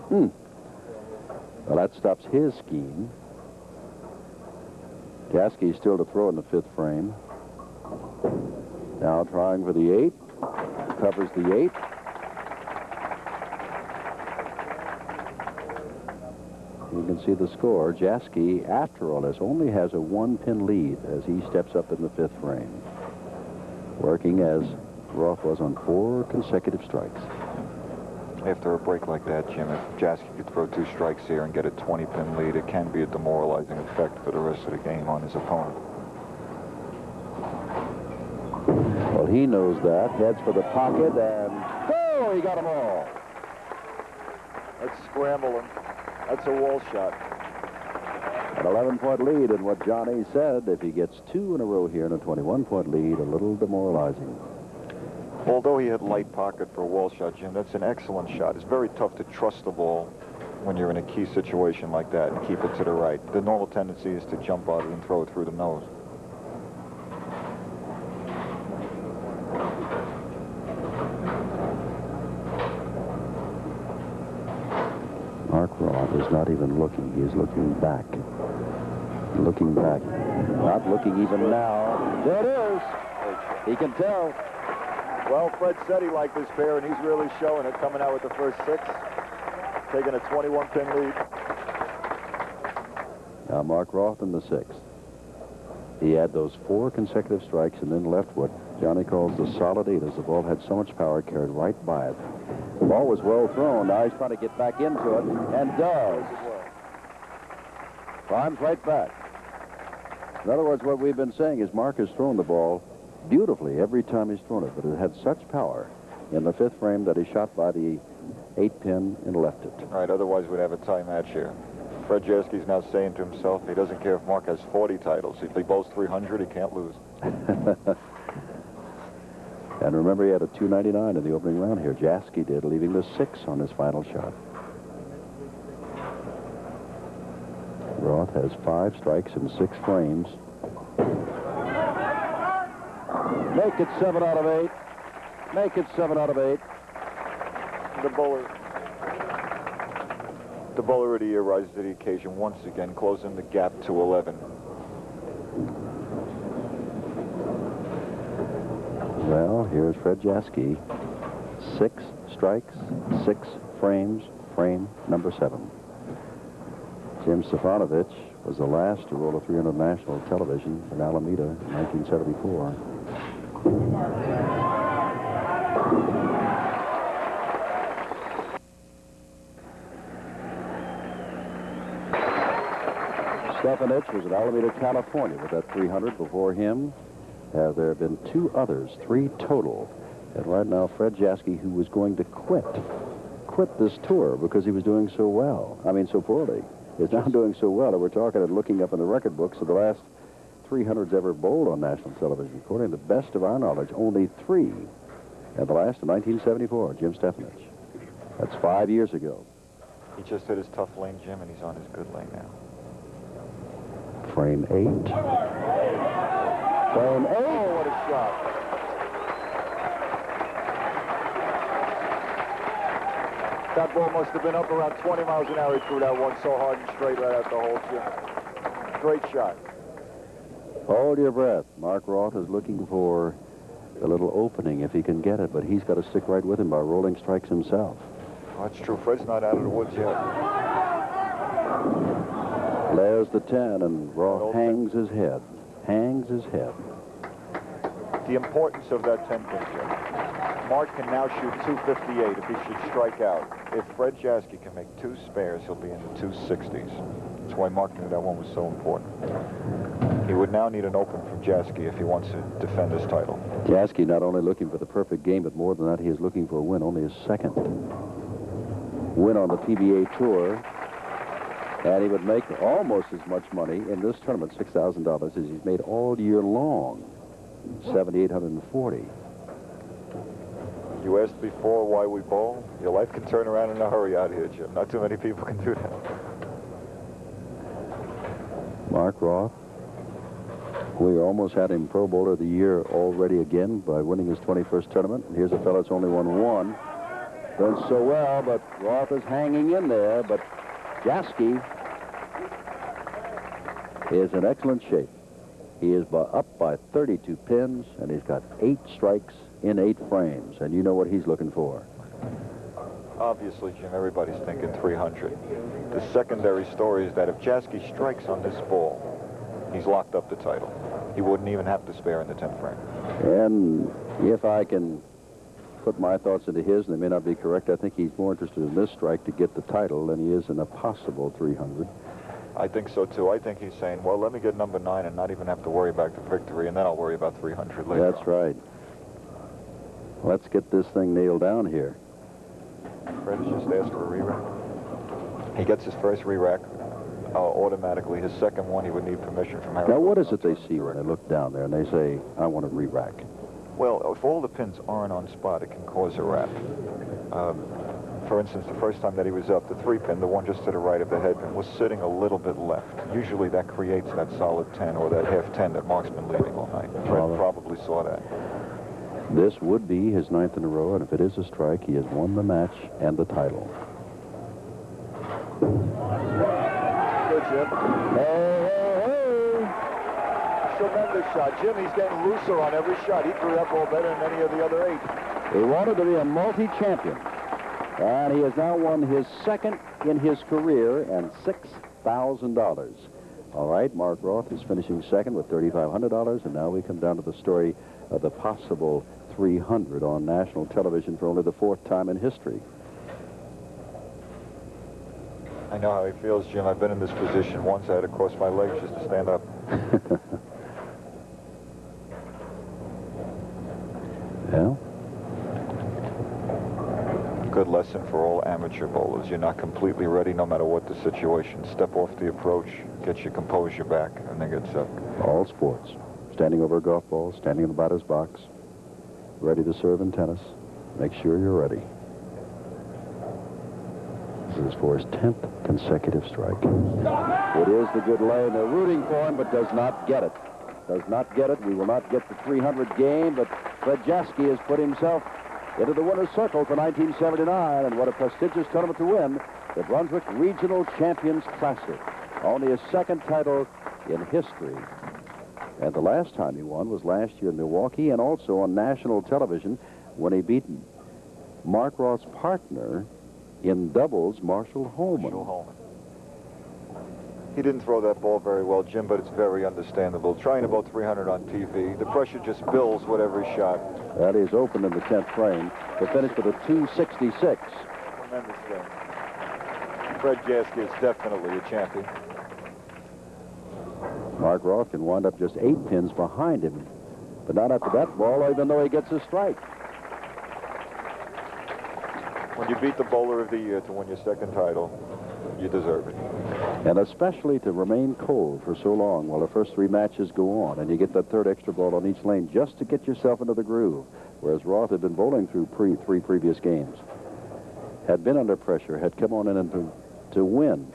Well, that stops his scheme. Jaskie's still to throw in the 5th frame. Now trying for the 8. Covers the 8. You can see the score. Jaskie, after all this, only has a 1-pin lead as he steps up in the 5th frame. Working as Roth was on 4 consecutive strikes. After a break like that, Jim, if Jaskie could throw 2 strikes here and get a 20-pin lead, it can be a demoralizing effect for the rest of the game on his opponent. Well, he knows that. Heads for the pocket, and oh, he got them all. Let's scramble him. That's a wall shot. An 11-point lead, and what Johnny said, if he gets 2 in a row here in a 21-point lead, a little demoralizing. Although he had light pocket for a wall shot, Jim, that's an excellent shot. It's very tough to trust the ball when you're in a key situation like that and keep it to the right. The normal tendency is to jump out and throw it through the nose. Mark Roth is not even looking. He is looking back. Looking back. Not looking even now. There it is. He can tell. Well, Fred said he liked this pair, and he's really showing it, coming out with the first 6, taking a 21-pin lead. Now Mark Roth in the 6th. He had those 4 consecutive strikes and then left what Johnny calls the solid 8, as the ball had so much power carried right by it. The ball was well thrown. Now he's trying to get back into it, and does. Climbs right back. In other words, what we've been saying is Mark has thrown the ball beautifully every time he's thrown it, but it had such power in the 5th frame that he shot by the 8-pin and left it. All right, otherwise we'd have a tie match here. Fred Jaskie's now saying to himself he doesn't care if Mark has 40 titles. If he bowls 300, he can't lose. And remember, he had a 299 in the opening round here. Jaskie did, leaving the 6 on his final shot. Roth has 5 strikes in 6 frames. Make it 7 out of 8. Make it 7 out of 8. The bowler of the year rises to the occasion once again, closing the gap to 11. Well, here's Fred Jaskie. 6 strikes, 6 frames, frame number 7. Jim Stefanovic was the last to roll a 300 national television in Alameda in 1974. Stefanovic was in Alameda, California with that 300. Before him, there have been 2 others, 3 total. And right now, Fred Jaskie, who was going to quit this tour because he was doing so well, so poorly, is now doing so well that we're talking and looking up in the record books of the last 300s ever bowled on national television. According to the best of our knowledge, only 3. And the last in 1974, Jim Stefanovic. That's 5 years ago. He just hit his tough lane, Jim, and he's on his good lane now. Frame 8. Frame 8. Oh, what a shot. That ball must have been up around 20 miles an hour. He threw that one so hard and straight right out the hole, Jim. Great shot. Hold your breath. Mark Roth is looking for a little opening if he can get it, but he's got to stick right with him by rolling strikes himself. Oh, that's true. Fred's not out of the woods yet. There's the 10, and Roth hangs his head. Hangs his head. The importance of that 10 pin, Jim. Mark can now shoot 258 if he should strike out. If Fred Jaskie can make 2 spares, he'll be in the 260s. That's why Mark knew that one was so important. He would now need an open from Jaskie if he wants to defend his title. Jaskie not only looking for the perfect game, but more than that, he is looking for a win, only his 2nd win on the PBA Tour. And he would make almost as much money in this tournament, $6,000, as he's made all year long, $7,840. You asked before why we bowl. Your life can turn around in a hurry out here, Jim. Not too many people can do that. Mark Roth, we almost had him Pro Bowler of the Year already again by winning his 21st tournament. And here's a fellow that's only won 1. Done so well, but Roth is hanging in there. But Jaskie is in excellent shape. He is up by 32 pins, and he's got 8 strikes in 8 frames. And you know what he's looking for. Obviously, Jim, everybody's thinking 300. The secondary story is that if Jaskie strikes on this ball, he's locked up the title. He wouldn't even have to spare in the 10th frame. And if I can put my thoughts into his, and they may not be correct, I think he's more interested in this strike to get the title than he is in a possible 300. I think so, too. I think he's saying, well, let me get number 9 and not even have to worry about the victory, and then I'll worry about 300 later. That's right. Let's get this thing nailed down here. Fred has just asked for a re-rack. He gets his first re-rack automatically. His second one, he would need permission from Harry. Now, what is it they see when they look down there and they say, I want to re-rack? Well, if all the pins aren't on spot, it can cause a wrap. For instance, the first time that he was up, the 3-pin, the one just to the right of the headpin, was sitting a little bit left. Usually that creates that solid 10 or that half 10 that Mark's been leaving all night. Fred probably saw that. This would be his 9th in a row, and if it is a strike, he has won the match and the title. Good, Jim. Hey. Tremendous shot. Jim, he's getting looser on every shot. He threw that ball better than any of the other 8. He wanted to be a multi-champion, and he has now won his 2nd in his career and $6,000. All right, Mark Roth is finishing second with $3,500, and now we come down to the story of the possible 300 on national television for only the 4th time in history. I know how he feels, Jim. I've been in this position once. I had to cross my legs just to stand up. Well, good lesson for all amateur bowlers. You're not completely ready no matter what the situation. Step off the approach, get your composure back, and then get set. all sports. Standing over a golf ball, standing in the batter's box, ready to serve in tennis. Make sure you're ready. This is for his 10th consecutive strike. It is the good lay, and they're rooting for him, but does not get it. Does not get it. We will not get the 300 game, but Fred Jaskie has put himself into the winner's circle for 1979, and what a prestigious tournament to win, the Brunswick Regional Champions Classic. Only his 2nd title in history. And the last time he won was last year in Milwaukee, and also on national television when he beat Mark Roth's partner in doubles, Marshall Holman. He didn't throw that ball very well, Jim, but it's very understandable. Trying about 300 on TV, the pressure just builds with every shot. That is open in the 10th frame to finish with a 266. Tremendous game. Fred Jaskie is definitely a champion. Mark Roth can wind up just 8 pins behind him, but not after that ball, even though he gets a strike. When you beat the bowler of the year to win your 2nd title, you deserve it. And especially to remain cold for so long while the first 3 matches go on, and you get that 3rd extra ball on each lane just to get yourself into the groove, whereas Roth had been bowling through 3 previous games, had been under pressure, had come on in to win.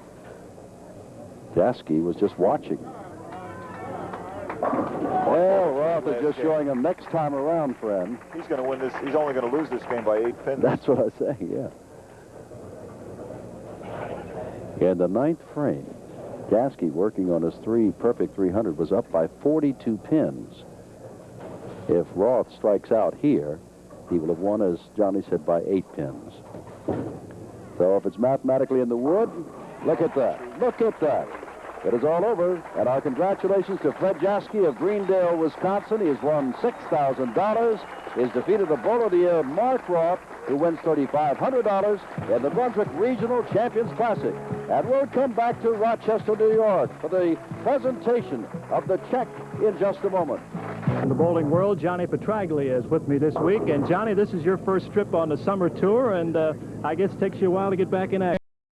Jaskie was just watching. Well, Roth is just showing him next time around, friend. He's going to win this. He's only going to lose this game by 8 pins. That's what I say, yeah. In the 9th frame, Jaskie, working on his perfect 300, was up by 42 pins. If Roth strikes out here, he will have won, as Johnny said, by 8 pins. So if it's mathematically in the wood, look at that. Look at that. It is all over, and our congratulations to Fred Jaskie of Greendale, Wisconsin. He has won $6,000. He's defeated the Bowler of the Year, Mark Roth, who wins $3,500 in the Brunswick Regional Champions Classic. And we'll come back to Rochester, New York for the presentation of the check in just a moment. In the bowling world, Johnny Petraglia is with me this week. And Johnny, this is your first trip on the summer tour, and I guess it takes you a while to get back in action.